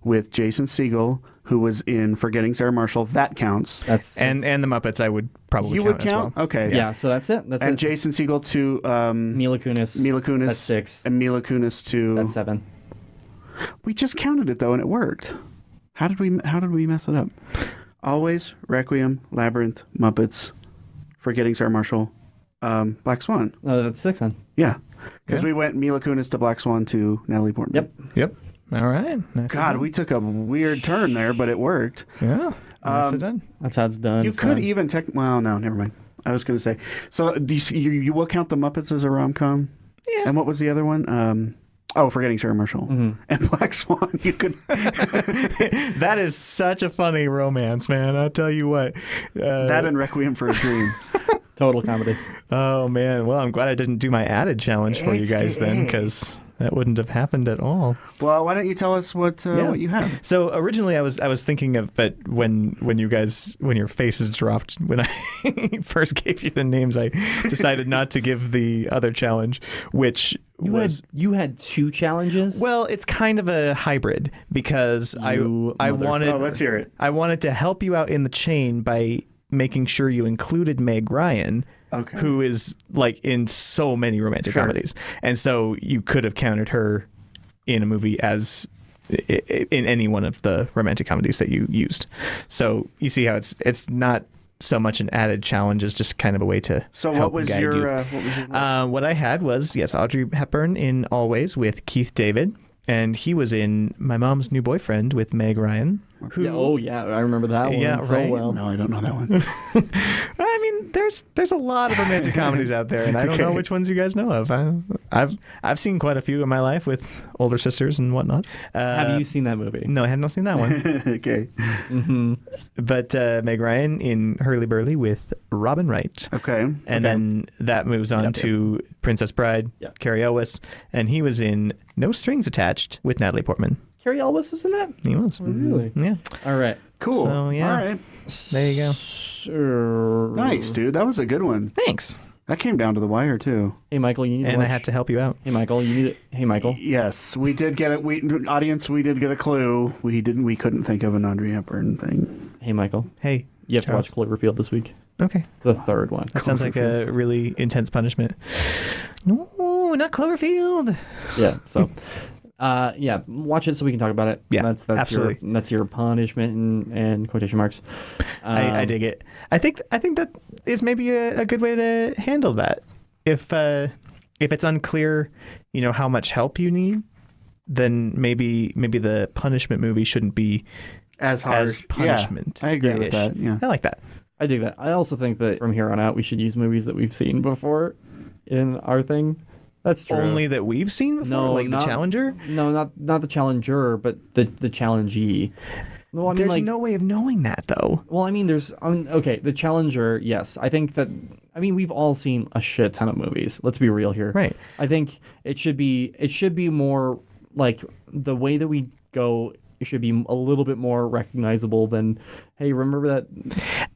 with Jason Segel, who was in Forgetting Sarah Marshall. That counts. That's And the Muppets, I would probably You count would as count? well. Okay. yeah. So that's it. That's And it. Jason Segel to Mila Kunis. Mila Kunis. That's 6. And Mila Kunis to. That's 7. We just counted it though, and it worked. How did we mess it up? Always, Requiem, Labyrinth, Muppets, Forgetting Sarah Marshall, Black Swan. No, that's 6 then. Yeah, because Yeah. we went Mila Kunis to Black Swan to Natalie Portman. Yep. Yep. All right. Nice. God, we took a weird turn there, but it worked. Yeah. Nicely done. That's how it's done. You could son. even well, no, never mind. I was going to say. So do you will count the Muppets as a rom-com? Yeah. And what was the other one? Forgetting Sarah Marshall and Black Swan. You could. That is such a funny romance, man. I'll tell you what. That and Requiem for a Dream. Total comedy. Oh man. Well, I'm glad I didn't do my added challenge for you guys then, because that wouldn't have happened at all. Well, why don't you tell us what you have? So originally I was thinking of, but when your faces dropped when I first gave you the names, I decided not to give the other challenge, which You had 2 challenges? well, it's kind of a hybrid because I wanted Oh, let's hear it. I wanted to help you out in the chain by making sure you included Meg Ryan. Okay. Who is like in so many romantic comedies, and so you could have counted her in a movie as in any one of the romantic comedies that you used. So you see how it's not so much an added challenge as just kind of a way to help guide you. What I had was Audrey Hepburn in Always with Keith David, and he was in My Mom's New Boyfriend with Meg Ryan. Who, I remember that one so right. well. No, I don't know that one. I mean, there's a lot of romantic comedies out there, and I don't know which ones you guys know of. I've seen quite a few in my life with older sisters and whatnot. Have you seen that movie? No, I have not seen that one. Okay. But Meg Ryan in Hurly Burly with Robin Wright. Okay. And then that moves on to Princess Bride, Carrie Elwes, and he was in No Strings Attached with Natalie Portman. Carrie Elwes was in that? He was. Really? Yeah. All right. Cool. So, yeah. All right. There you go. Nice, dude. That was a good one. Thanks. That came down to the wire too. Hey, Michael, you need to And I watch... had to help you out. Hey, Michael, you need it. Hey, Michael. Yes, we did get it. We did get a clue. We couldn't think of an Audrey Hepburn thing. Hey, Michael. Hey. You have Charles. to watch Cloverfield this week. Okay. The 3rd one. That sounds like a really intense punishment. No, not Cloverfield. Yeah. So, watch it so we can talk about it. Yeah, that's absolutely. That's your punishment and quotation marks. I dig it. I think that is maybe a good way to handle that. If it's unclear, how much help you need, then maybe the punishment movie shouldn't be As hard as punishment. Yeah, I agree with that. Yeah. I like that. I dig that. I also think that from here on out, we should use movies that we've seen before in our thing. That's true. Only that we've seen before, No, like not- the Challenger. No, not the challenger, but the challengee. Well, I mean, There's no way of knowing that though. Well, I mean, okay, the challenger. Yes, I think that. I mean, we've all seen a shit ton of movies. Let's be real here. Right. I think it should be more like the way that we go. It should be a little bit more recognizable than, hey, remember that?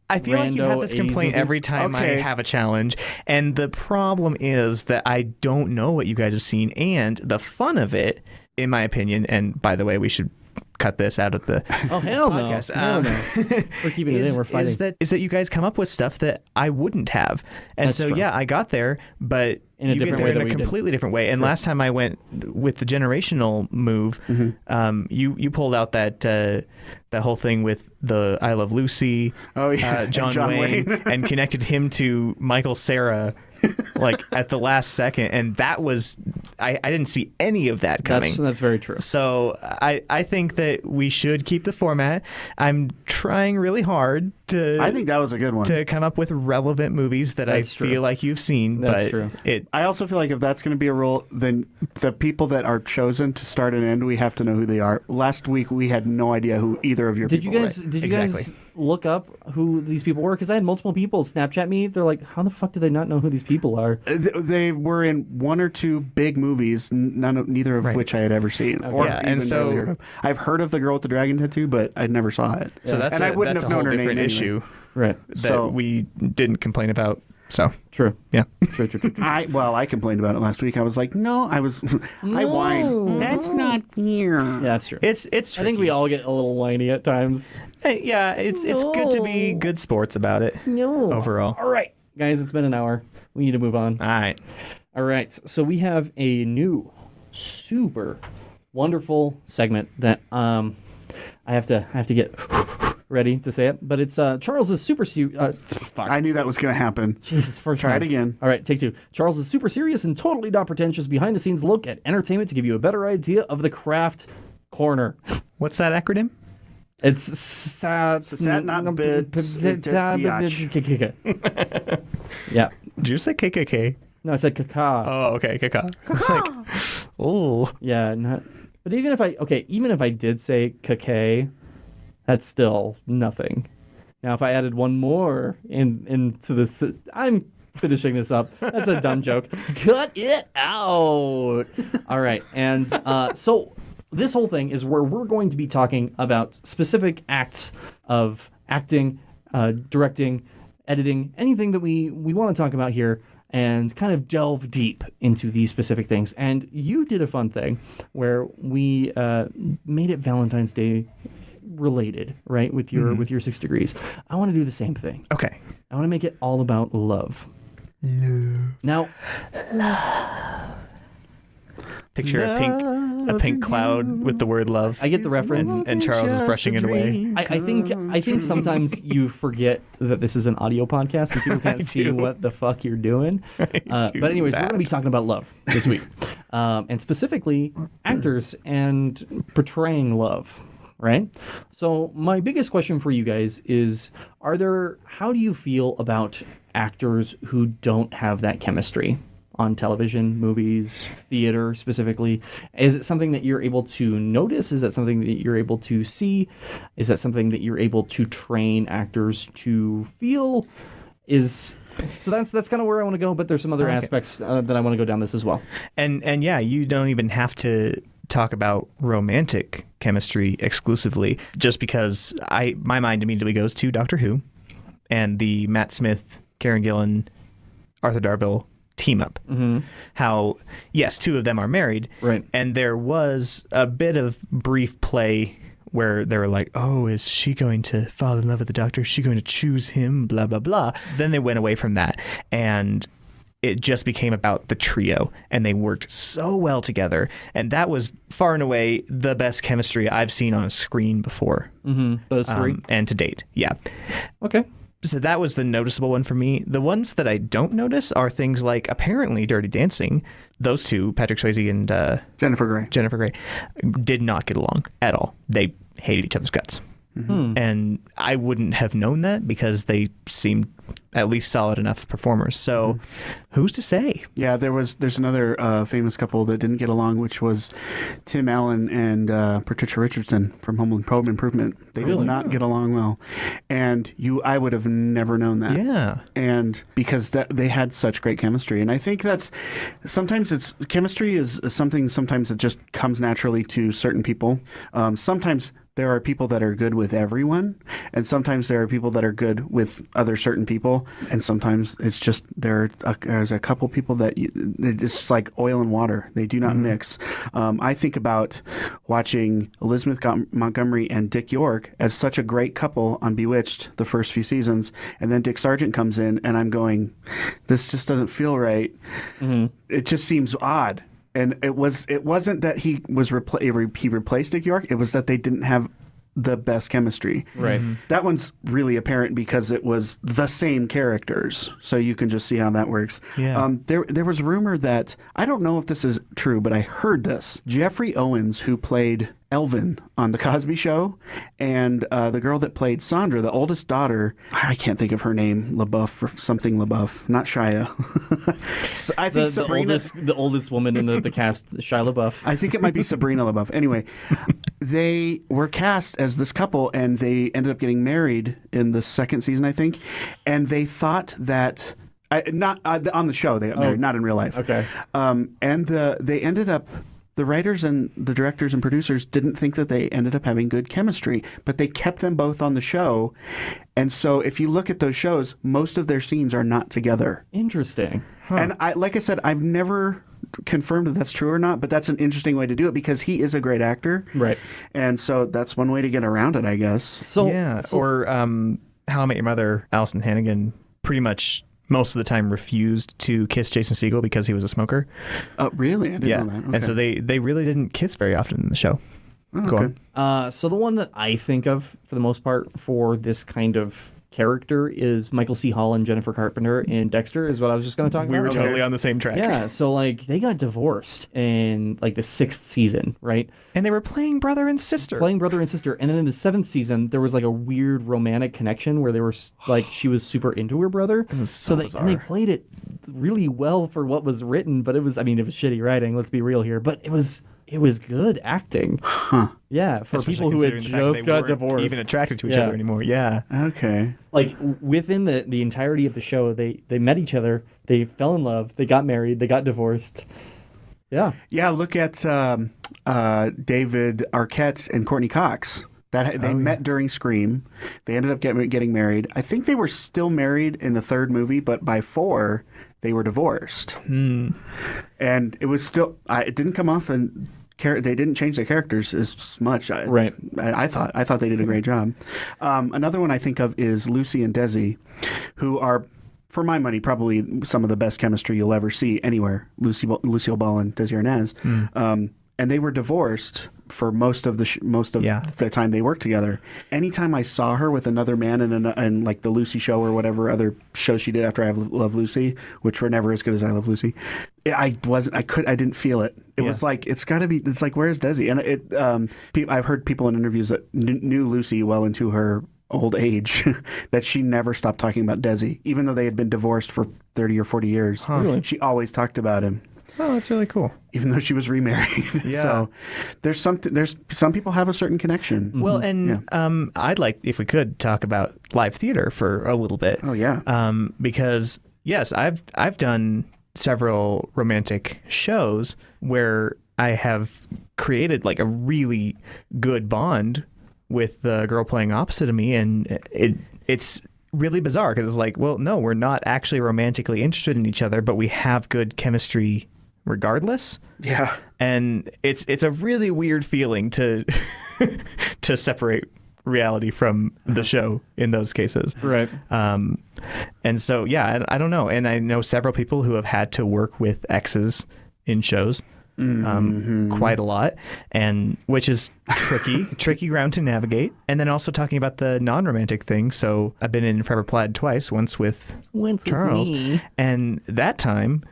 I feel like you have this 80s complaint movie? every time I Okay. have a challenge, and the problem is that I don't know what you guys have seen, and the fun of it, in my opinion, and by the way, we should cut this out of the Oh hell podcast. no! No. We're keeping it in. We're fighting. is that you guys come up with stuff that I wouldn't have, and That's so true. yeah, I got there, but In a you get different there way in than a we did. completely different way. And last time I went with the generational move, you pulled out that whole thing with the I Love Lucy, Oh, yeah. John, John Wayne, Wayne. and connected him to Michael Cera. Like at the last second, and that was I didn't see any of that coming. That's very true. So I think that we should keep the format. I'm trying really hard to I think that was a good one. to come up with relevant movies that That's I true. feel like you've seen. That's but true. I also feel like if that's going to be a rule, then the people that are chosen to start and end, we have to know who they are. Last week, we had no idea who either of your Did you people guys? were. Did you guys Exactly. look up who these people were? Because I had multiple people Snapchat me. They're like, "How the fuck do they not know who these people are?" They were in one or two big movies, neither of Right. which I had ever seen. Or Yeah, and even so- barely heard of. I've heard of the girl with the dragon tattoo, but I never saw it. So that's and I wouldn't that's have a whole known her different name issue Right. that So- we didn't complain about. So True. yeah. True. I complained about it last week. I was like, I whined. That's not here. Yeah, that's true. It's I think we tricky. all get a little whiny at times. Yeah, it's good to be good sports about it No. overall. All right, guys, it's been an hour. We need to move on. All right. All right, so we have a new, super wonderful segment that I have to get ready to say it, but it's Charles's super fuck. I knew that was going to happen. Jesus, first Try time. it again. All right, take two. Charles's super serious and totally not pretentious behind-the-scenes look at entertainment to give you a better idea of the craft corner. What's that acronym? It's Sat not bid, Yeah. Did you say KKK? No, I said caca. Oh, okay, kaka. It's like, oh, Yeah, not. But even if I did say caca, that's still nothing. Now, if I added one more into this, I'm finishing this up. That's a dumb joke. Cut it out. All right, and so this whole thing is where we're going to be talking about specific acts of acting, directing, editing, anything that we want to talk about here, and kind of delve deep into these specific things. And you did a fun thing where we made it Valentine's Day related, right? With your 6 degrees. I want to do the same thing. okay. I want to make it all about love. Now, Picture a pink cloud with the word love. I get the reference. And Charles is brushing it away. I think sometimes you forget that this is an audio podcast and people can't see do. what the fuck you're doing. But anyways, we're going to be talking about love this week, and specifically actors and portraying love. Right? So my biggest question for you guys is, how do you feel about actors who don't have that chemistry on television, movies, theater specifically? Is it something that you're able to notice? Is that something that you're able to see? Is that something that you're able to train actors to feel? So that's kind of where I want to go, but there's some other aspects that I want to go down this as well. And yeah, you don't even have to talk about romantic chemistry exclusively, just because my mind immediately goes to Doctor Who and the Matt Smith, Karen Gillan, Arthur Darvill team up. Mm-hmm. How, yes, two of them are married. Right. And there was a bit of brief play where they were like, oh, is she going to fall in love with the Doctor? Is she going to choose him? Blah, blah, blah. Then they went away from that. And it just became about the trio, and they worked so well together. And that was far and away the best chemistry I've seen on a screen before. Mm-hmm. Those three. And to date. Yeah. Okay. So that was the noticeable one for me. The ones that I don't notice are things like apparently Dirty Dancing. Those two, Patrick Swayze and Jennifer Grey, did not get along at all. They hated each other's guts. Mm-hmm. And I wouldn't have known that because they seemed at least solid enough performers. So who's to say? Yeah, there's another famous couple that didn't get along, which was Tim Allen and Patricia Richardson from Home Improvement. They did not get along well, and I would have never known that. Yeah, and because they had such great chemistry, and I think that's sometimes chemistry is something. Sometimes it just comes naturally to certain people. Sometimes there are people that are good with everyone, and sometimes there are people that are good with other certain people, and sometimes it's just there's a couple people that it's just like oil and water. They do not mix. I think about watching Elizabeth Montgomery and Dick York as such a great couple on Bewitched the first few seasons, and then Dick Sargent comes in, and I'm going, this just doesn't feel right. Mm-hmm. It just seems odd. And it wasn't that he replaced Dick York. It was that they didn't have the best chemistry. Right. Mm-hmm. That one's really apparent because it was the same characters. So you can just see how that works. Yeah. There was rumor that, I don't know if this is true, but I heard this. Jeffrey Owens, who played Elvin on The Cosby Show, and the girl that played Sandra, the oldest daughter, I can't think of her name, LaBeouf or something LaBeouf, not Shia. So I think Sabrina, the oldest woman in the cast, Shia LaBeouf. I think it might be Sabrina LaBeouf. Anyway, they were cast as this couple, and they ended up getting married in the second season, I think, and they thought that. Not on the show, they got married, not in real life. Okay. They ended up. The writers and the directors and producers didn't think that they ended up having good chemistry, but they kept them both on the show. And so if you look at those shows, most of their scenes are not together. Interesting. Huh. And like I said, I've never confirmed that that's true or not, but that's an interesting way to do it because he is a great actor. Right. And so that's one way to get around it, I guess. So or How I Met Your Mother, Allison Hannigan pretty much most of the time refused to kiss Jason Segel because he was a smoker. Oh, really? I didn't know that. Okay. And so they really didn't kiss very often in the show. Oh, Go okay. on. So the one that I think of for the most part for this kind of character is Michael C. Hall and Jennifer Carpenter in Dexter is what I was just going to talk about. We were totally on the same track. Yeah, so like they got divorced in like the 6th season, right? And they were playing brother and sister. Playing brother and sister. And then in the 7th season, there was like a weird romantic connection where they were like she was super into her brother. It was so and they played it really well for what was written, but it was shitty writing, let's be real here, but it was good acting. Huh. Yeah, for people who had just got divorced. Even attracted to each other anymore. Yeah. Okay. Like within the entirety of the show, they met each other, they fell in love, they got married, they got divorced. Yeah. Yeah, look at David Arquette and Courtney Cox. They met during Scream. They ended up getting married. I think they were still married in the 3rd movie, but by 4, they were divorced. And it was still... it didn't come off, and they didn't change their characters as much. Right. I thought they did a great job. Another one I think of is Lucy and Desi, who are... For my money, probably some of the best chemistry you'll ever see anywhere. Lucille Ball and Desi Arnaz. And they were divorced for most of the time they worked together. Anytime I saw her with another man in like the Lucy Show or whatever other show she did after I Love Lucy, which were never as good as I Love Lucy, I didn't feel it. It was like it's like where's Desi? And I've heard people in interviews that knew Lucy well into her old age that she never stopped talking about Desi, even though they had been divorced for 30 or 40 years. Huh. Really? She always talked about him. Oh, that's really cool. Even though she was remarried. Yeah. So there's some people have a certain connection. Well, and I'd like, if we could, talk about live theater for a little bit. Oh, yeah. Because, yes, I've done several romantic shows where I have created like a really good bond with the girl playing opposite of me, and it's really bizarre because it's like, well, no, we're not actually romantically interested in each other, but we have good chemistry regardless. Yeah. And it's a really weird feeling to to separate reality from the show in those cases. Right. And so, yeah, I don't know. And I know several people who have had to work with exes in shows. Quite a lot, and which is tricky ground to navigate. And then also talking about the non-romantic thing. So I've been in Forever Plaid twice, once with Charles, and that time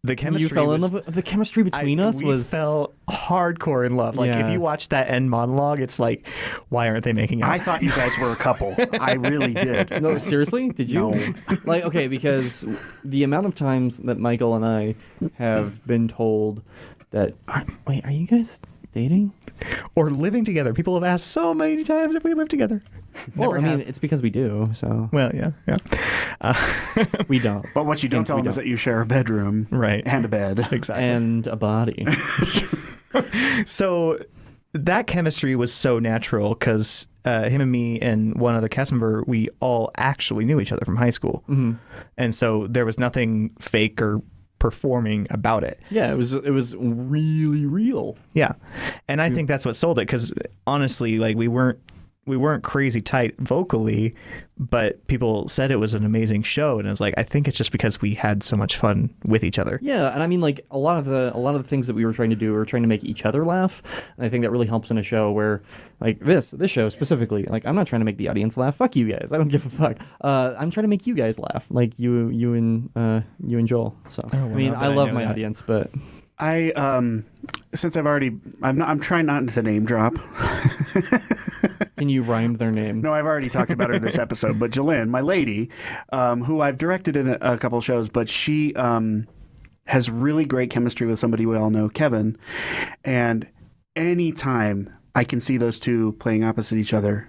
the chemistry. You fell in love with the chemistry between us. We fell hardcore in love. Like if you watch that end monologue, it's like, why aren't they making out? I thought you guys were a couple. I really did. No, seriously? Did you? No. Like, okay, because the amount of times that Michael and I have been told that, wait, are you guys dating? Or living together. People have asked so many times if we live together. Well, I mean, it's because we do, so. Well, yeah. We don't. But what you don't tell them is that you share a bedroom. Right. And a bed. Exactly. And a body. So that chemistry was so natural because him and me and one other cast member, we all actually knew each other from high school. Mm-hmm. And so there was nothing fake or performing about it. Yeah, it was really real. Yeah. And I think that's what sold it, because honestly, like we weren't crazy tight vocally, but people said it was an amazing show, and it was like, I think it's just because we had so much fun with each other. Yeah, and I mean, like a lot of the things that we were trying to do, we were trying to make each other laugh, and I think that really helps in a show where, like this show specifically, like I'm not trying to make the audience laugh. Fuck you guys, I don't give a fuck. I'm trying to make you guys laugh, like you and Joel. So I mean, I love my audience, but since I'm trying not to name drop. Can you rhyme their name? No, I've already talked about her this episode, but Jalen, my lady, who I've directed in a couple shows, but she has really great chemistry with somebody we all know, Kevin. And anytime I can see those two playing opposite each other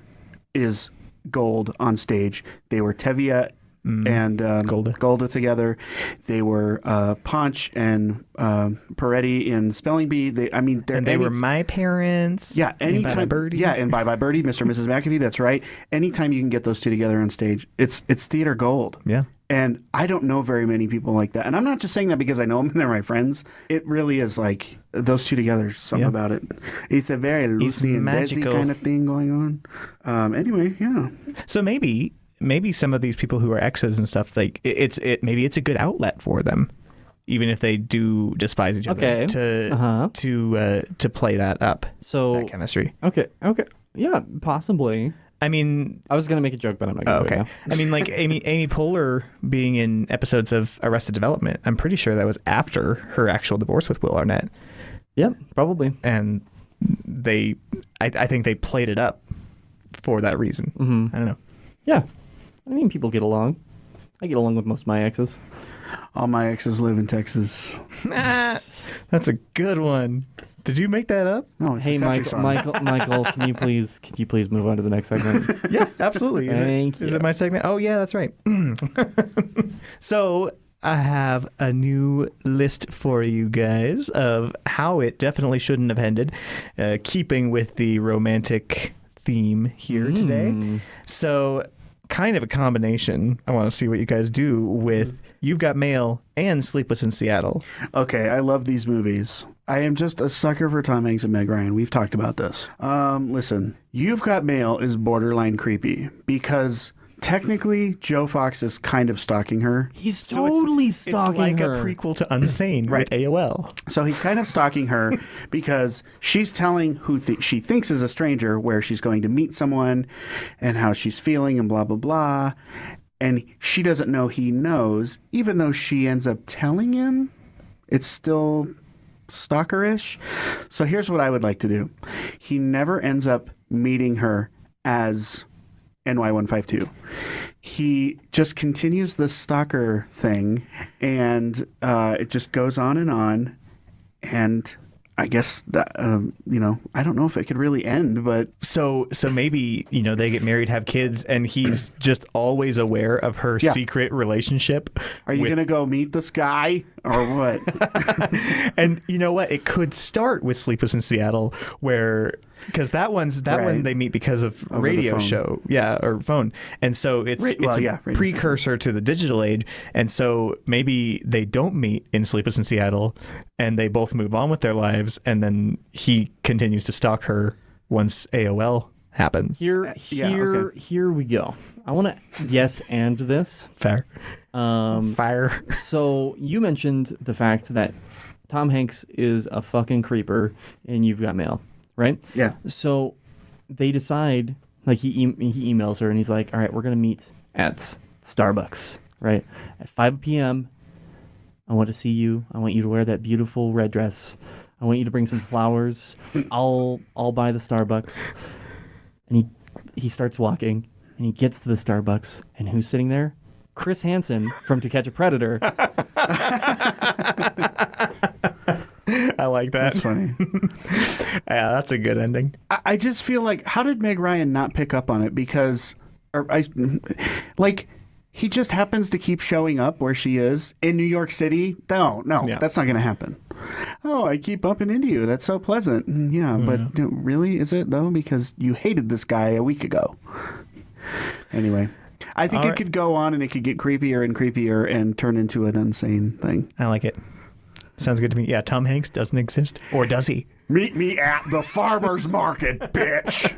is gold on stage. They were Tevye and Golda together. They were Ponch and Peretti in Spelling Bee. They were my parents. Yeah, anytime. Bye Bye Birdie. Yeah, and Bye Bye Birdie, Mr. and Mrs. McAfee. That's right. Anytime you can get those two together on stage, it's theater gold. Yeah. And I don't know very many people like that. And I'm not just saying that because I know them and they're my friends. It really is like those two together, something about it. It's a very Lucy and Desi kind of thing going on. Anyway, yeah. So maybe some of these people who are exes and stuff, like maybe it's a good outlet for them, even if they do despise each other. Okay. To play that up. So that chemistry. Okay. Yeah, possibly. I mean, I was going to make a joke, but I'm not going to. Okay. I mean, like Amy Poehler being in episodes of Arrested Development, I'm pretty sure that was after her actual divorce with Will Arnett. Yeah, probably. And I think they played it up for that reason. Mm-hmm. I don't know. Yeah. I mean, people get along. I get along with most of my exes. All my exes live in Texas. That's a good one. Did you make that up? No, it's hey, a country song. Michael, can you please move on to the next segment? Yeah, absolutely. Thank you. Is it my segment? Oh, yeah, that's right. So I have a new list for you guys of how it definitely shouldn't have ended, keeping with the romantic theme here today. So kind of a combination. I want to see what you guys do with You've Got Mail and Sleepless in Seattle. Okay, I love these movies. I am just a sucker for Tom Hanks and Meg Ryan. We've talked about this. Listen, You've Got Mail is borderline creepy because technically Joe Fox is kind of stalking her. He's totally stalking her. It's like her. a prequel to Unsane with AOL. So he's kind of stalking her because she's telling who she thinks is a stranger where she's going to meet someone and how she's feeling and blah, blah, blah. And she doesn't know he knows, even though she ends up telling him. It's still stalkerish. So here's what I would like to do. He never ends up meeting her as NY152. He just continues the stalker thing, and it just goes on. And I guess that, I don't know if it could really end, but... So maybe, they get married, have kids, and he's just always aware of her secret relationship. Are you going to go meet this guy or what? And you know what? It could start with Sleepless in Seattle, where... Because that one they meet because of radio show, or phone, and so it's a precursor to the digital age, and so maybe they don't meet in Sleepless in Seattle, and they both move on with their lives, and then he continues to stalk her once AOL happens. Here we go. I want to and this. Fair. Fire. So you mentioned the fact that Tom Hanks is a fucking creeper, and You've Got Mail. Right? Yeah. So they decide, like he emails her and he's like, all right, we're going to meet at Starbucks, right? At 5 p.m. I want to see you. I want you to wear that beautiful red dress. I want you to bring some flowers. I'll buy the Starbucks. And he starts walking and he gets to the Starbucks. And who's sitting there? Chris Hansen from To Catch a Predator. I like that. That's funny. Yeah, that's a good ending. I just feel like, how did Meg Ryan not pick up on it? Because, he just happens to keep showing up where she is in New York City. No, that's not going to happen. Oh, I keep bumping into you. That's so pleasant. Yeah, but really, is it though? Because you hated this guy a week ago. Anyway, I think it could go on and it could get creepier and creepier and turn into an insane thing. I like it. Sounds good to me. Yeah, Tom Hanks doesn't exist. Or does he? Meet me at the farmer's market, bitch.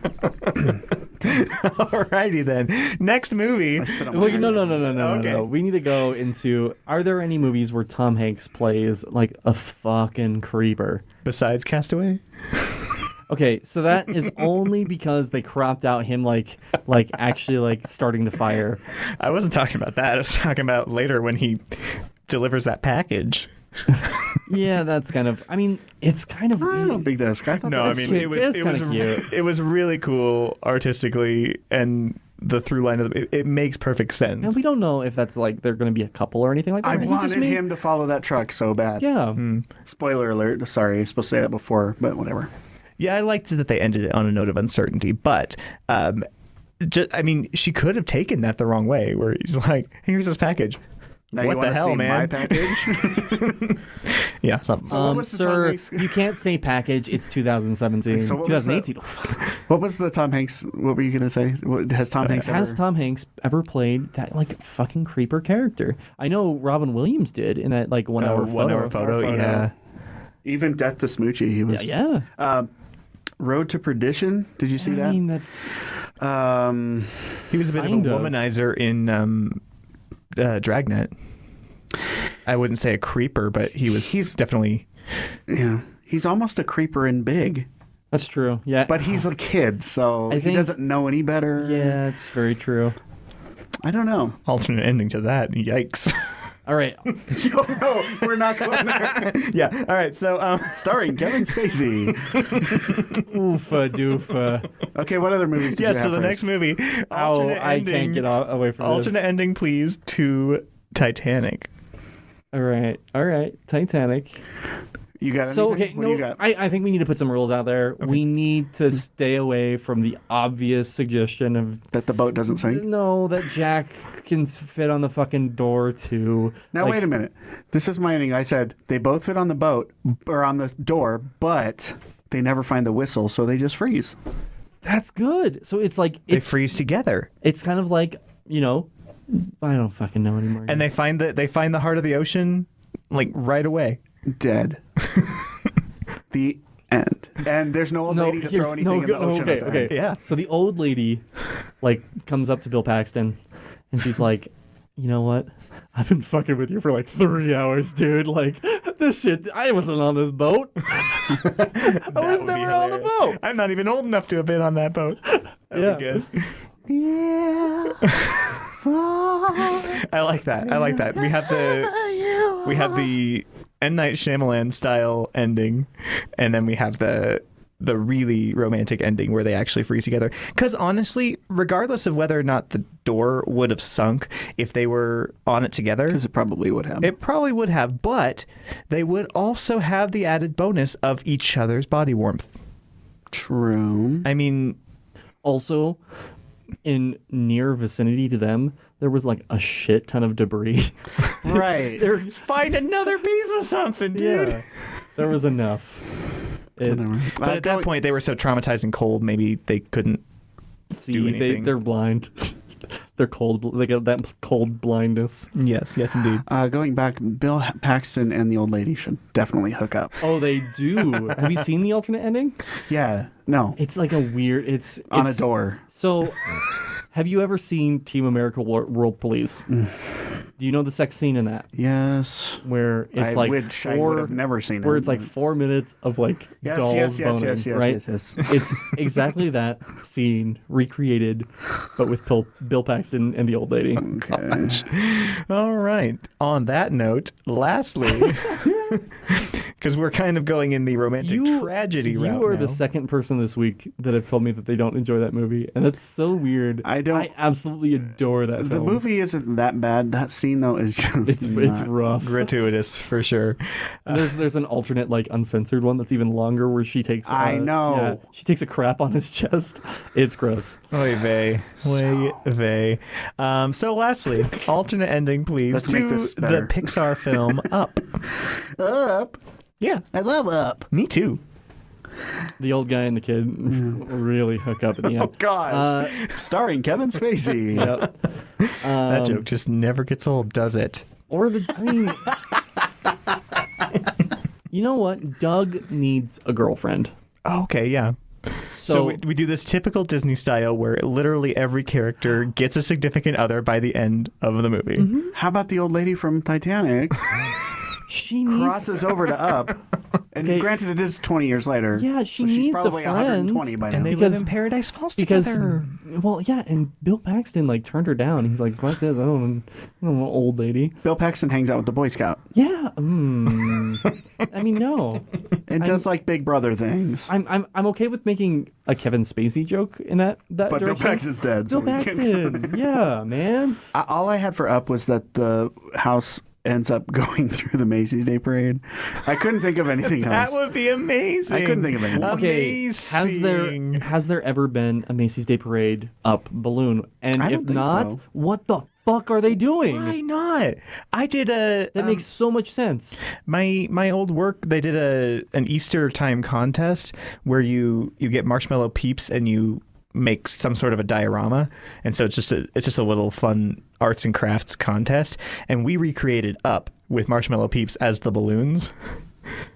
Alrighty then. Next movie. Wait, no. We need to go into, are there any movies where Tom Hanks plays like a fucking creeper? Besides Castaway? Okay, so that is only because they cropped out him actually starting the fire. I wasn't talking about that. I was talking about later when he delivers that package. Yeah, that's kind of. I mean, it's kind of. I don't think that's. I thought No, that I was mean cute. it was kinda cute. it was really cool artistically, and the through line of it makes perfect sense. And we don't know if that's like they're going to be a couple or anything like that. I He just wanted made- him to follow that truck so bad. Yeah. Spoiler alert. Sorry, I was supposed to say that before, but whatever. Yeah, I liked that they ended it on a note of uncertainty, but I mean, she could have taken that the wrong way, where he's like, "Here's this package." Now What you the wanna hell, see man? My package? Yeah, something. So what was the Tom Sir, Hanks- you can't say package. It's 2017. So what was 2018. What was the Tom Hanks? What were you gonna say? Has Tom Hanks Has ever? Tom Hanks ever played that like fucking creeper character? I know Robin Williams did in that like 1 hour 1 hour photo. Photo. Yeah. Even Death to Smoochie, he was. Yeah. Road to Perdition. Did you see I mean, that's that? He was a bit Kind of a of. womanizer in Dragnet. I wouldn't say a creeper, but he's definitely. Yeah, he's almost a creeper in Big, that's true. Yeah. but he's a kid, so I he think- doesn't know any better. yeah, it's very true. I don't know. Alternate ending to that. Yikes. All right. No, we're not going there. Yeah. All right. So, Starring Kevin Spacey. Oofa doofa. Okay, what other movies did yeah. you So have the first? next movie. Oh, Alternate I ending. can't get away from Alternate this. ending, please, to Titanic. All right. Titanic. You got anything? So okay, What do you got? I think we need to put some rules out there. We need to stay away from the obvious suggestion of That the boat doesn't sink? no that Jack can fit on the fucking door too. Now, Like, wait a minute. This is my ending. I said they both fit on the boat or on the door, but they never find the whistle, so they just freeze. That's good. So it's like They it's freeze together, it's kind of like I don't fucking know anymore. and they find the heart of the ocean, like right away. Dead. The end. And there's no old lady to here's- throw anything in the ocean okay, at the okay. end. Yeah. So the old lady, like, comes up to Bill Paxton, and she's like, "You know what? I've been fucking with you for like 3 hours, dude. Like, this shit. I wasn't on this boat. I was would be never on the hilarious. boat. I'm not even old enough to have been on that boat. That'd be good. I like that. We have the M. Night Shyamalan style ending, and then we have the really romantic ending where they actually freeze together. Because honestly, regardless of whether or not the door would have sunk if they were on it together, Because it probably would have. it probably would have, but they would also have the added bonus of each other's body warmth. True. I mean, Also, in near vicinity to them, there was like a shit ton of debris. Right. find another piece of something, dude. Yeah, there was enough. Whatever. But at that point, they were so traumatized and cold, maybe they couldn't. See, anything. they're blind. They're cold. They got that cold blindness. Yes, indeed. Going back, Bill Paxton and the old lady should definitely hook up. Oh, they do. Have you seen the alternate ending? Yeah. No. It's like a weird. It's On a it's- door. So, have you ever seen Team America World Police? Do you know the sex scene in that Yes. where it's I like wish I would have never seen it. where it's like 4 minutes of like Yes, dolls yes, yes, boning, yes, yes, right? yes, It's exactly that scene recreated, but with Bill Paxton and the old lady. Okay. All right. On that note, lastly, because we're kind of going in the romantic tragedy route You are now. the second person this week that have told me that they don't enjoy that movie, and that's so weird. I don't- I absolutely adore that The film. movie isn't that bad. That scene though is just It's not- rough. gratuitous for sure. And there's an alternate like uncensored one that's even longer where she takes I know. she takes a crap on his chest. It's gross. Oy vey. Oy vey. So lastly, alternate ending, please, Let's to make this the better. Pixar film Up. Up. Yeah, I love Up. me too. The old guy and the kid really hook up at the end. Gosh. Starring Kevin Spacey. Yep. That joke just never gets old, does it? Or I mean, you know what? Doug needs a girlfriend. Oh, okay, yeah. So we do this typical Disney style where literally every character gets a significant other by the end of the movie. How about the old lady from Titanic she needs crosses over to Up? And Okay. granted, it is 20 years later. Yeah, she so she's needs a probably friend. 120 by now. And they Because- live in Paradise Falls Because, together. well, yeah, and Bill Paxton like turned her down. He's like, "Fuck this, I don't want an old lady." Bill Paxton hangs out with the Boy Scout Yeah, I mean, no. and does like Big Brother things. I'm okay with making a Kevin Spacey joke in that But Bill direction. Paxton's dead. Bill so we can't- Paxton, yeah, man. All I had for Up was that the house ends up going through the Macy's Day Parade. I couldn't think of anything else. That would be amazing. I couldn't think of anything. Okay, Amazing. has there ever been a Macy's Day Parade Up balloon? And I don't if think not, so. what the fuck are they doing? Why not? I did a That makes so much sense. my old work. They did an Easter time contest where you get marshmallow peeps and you make some sort of a diorama, and so it's just a little fun arts and crafts contest, and we recreated Up with marshmallow peeps as the balloons.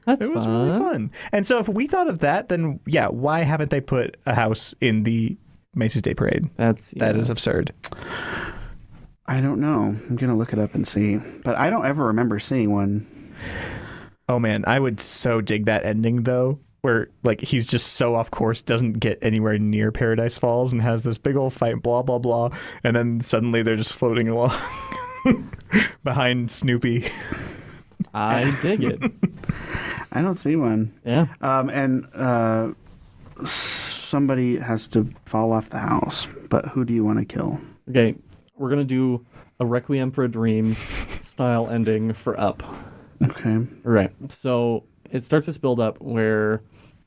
That's It was fun. really fun. And so if we thought of that, then yeah, why haven't they put a house in the Macy's Day Parade? That is absurd. I don't know. I'm going to look it up and see. But I don't ever remember seeing one. Oh man, I would so dig that ending though, where like he's just so off course, doesn't get anywhere near Paradise Falls, and has this big old fight, blah blah blah, and then suddenly they're just floating along behind Snoopy. I dig it. I don't see one. Yeah. And somebody has to fall off the house. But who do you want to kill? Okay, we're gonna do a Requiem for a Dream style ending for Up. Okay. Right. So it starts this build up where,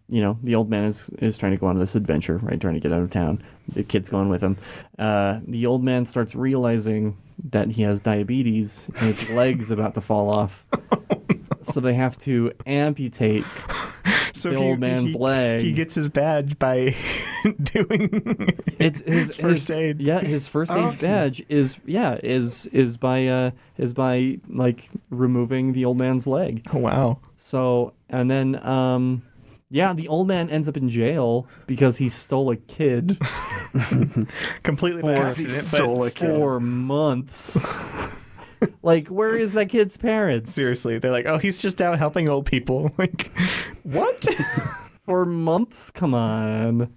the old man is trying to go on this adventure, right? Trying to get out of town. The kid's going with him. The old man starts realizing that he has diabetes and his leg's about to fall off. So they have to amputate So the old man's leg. He gets his badge by doing It's his first aid. Yeah, his first aid badge is by like removing the old man's leg. Oh wow. So and then the old man ends up in jail because he stole a kid Completely by For- accident, stole but a kid. for months. Like, where is that kid's parents? seriously, they're like, oh, he's just out helping old people. Like, what? For months? Come on.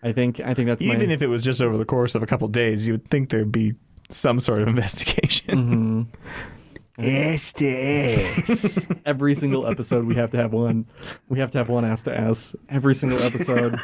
I think that's Even if it was just over the course of a couple days, you would think there'd be some sort of investigation. every single episode we have to have one. We have to have one ass to ass. Every single episode.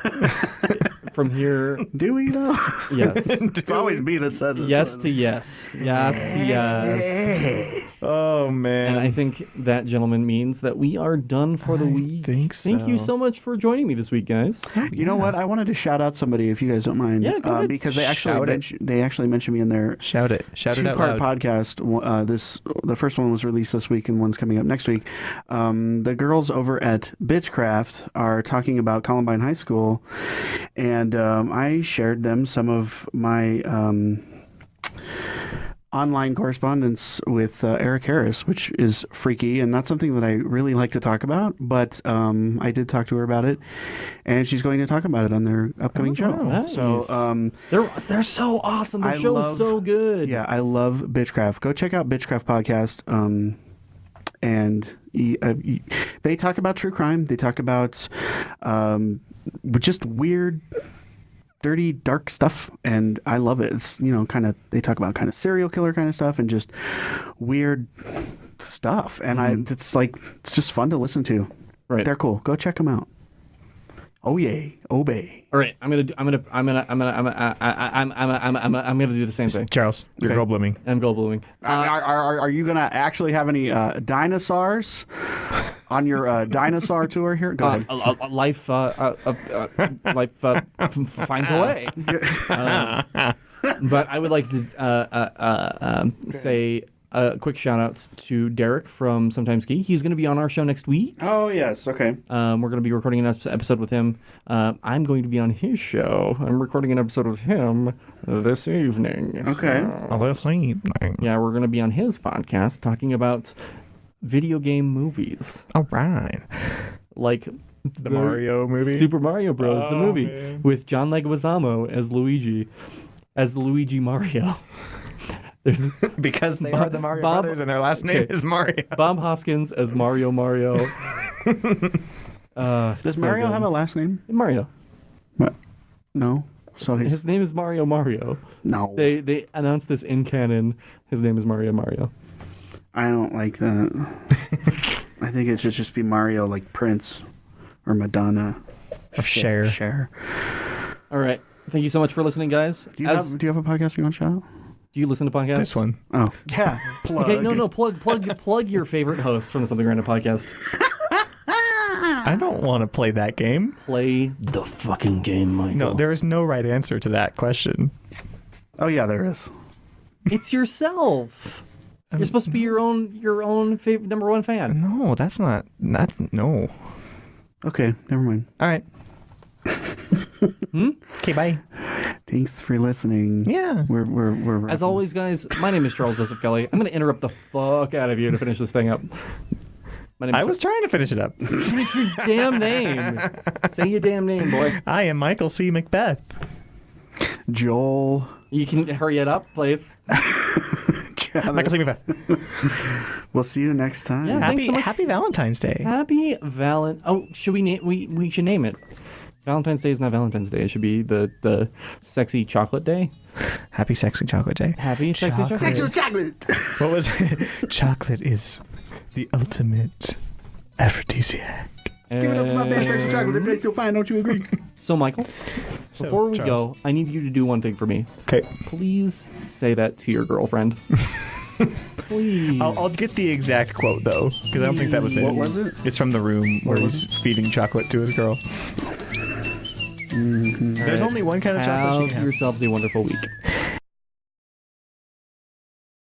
From here, Do we though? yes. It's always me that says it. Yes to yes. Yes to yes. Oh man. And I think that, gentleman, means that we are done for the week. think Thank you so much for joining me this week, guys. You know what? I wanted to shout out somebody, if you guys don't mind. Yeah, go ahead. Because they Shout it. actually mentioned me in their shout it out two-part loud. podcast. The first one was released this week, and one's coming up next week. The girls over at Bitchcraft are talking about Columbine High School, and I shared them some of my online correspondence with Eric Harris, which is freaky and not something that I really like to talk about, but I did talk to her about it, and she's going to talk about it on their upcoming show. nice. So They're so awesome. The I show love- is so good. yeah, I love Bitchcraft. Go check out Bitchcraft Podcast. And they talk about true crime. They talk about just weird, dirty, dark stuff, and I love it. It's they talk about kind of serial killer kind of stuff and just weird stuff, and it's just fun to listen to. Right. They're cool. Go check them out. Oh yay, obey. All right. I'm gonna do the same thing. Charles, you're Okay. Goldbluming. I'm Goldbluming. Are you gonna actually have any dinosaurs on your dinosaur tour here? Go ahead. Life finds a way. But I would like to say a quick shout out to Derek from Sometimes Ski. He's going to be on our show next week. Oh yes, okay. We're going to be recording an episode with him. I'm going to be on his show. I'm recording an episode with him this evening. Okay. Yeah, we're going to be on his podcast talking about video game movies. All right. Like The Mario movie? Super Mario Bros. The Oh, movie. man. With John Leguizamo as Luigi Mario. There's Because they are the Mario Bob- brothers and their last name okay. is Mario. Bob Hoskins as Mario. Does Mario have a last name? Mario? No. So His name is Mario. no. They announced this in canon. His name is Mario. I don't like that. I think it should just be Mario, like Prince or Madonna Or Cher. Cher. All right. Thank you so much for listening, guys. Do you have a podcast you want to shout out? Do you listen to podcasts? This one. Oh yeah. Plug. Okay, no, plug your favorite host from the Something Random podcast. I don't want to play that game. Play the fucking game, Michael. No, there is no right answer to that question. Oh yeah, there is. It's yourself. You're supposed to be your own favorite number one fan. No, that's not. No. Okay, never mind. All right. Okay, bye. Thanks for listening. Yeah. We're As always, guys, my name is Charles Joseph Kelly. I'm going to interrupt the fuck out of you to finish this thing up. My name is I was trying to finish it up. Finish your damn name. Say your damn name, boy. I am Michael C. Macbeth. Joel. You can hurry it up, please. Michael C. Macbeth. We'll see you next time. Yeah. Thanks so much. Happy Valentine's Day. Happy Oh, should we name? We should name it. Valentine's Day is not Valentine's Day. It should be the sexy chocolate day. Happy Sexy Chocolate Day. Happy sexy chocolate. Sexual chocolate. What was it? Chocolate is the ultimate aphrodisiac. Give it up for my best sexual chocolate. It tastes so fine, don't you agree? So, Michael, before we go, I need you to do one thing for me. Okay. Please say that to your girlfriend. Please. I'll get the exact quote, though, because I don't think that was it. What was it? It's from The Room, where he's feeding chocolate to his girl. There's only one kind of chocolate she can Have have. yourselves a wonderful week.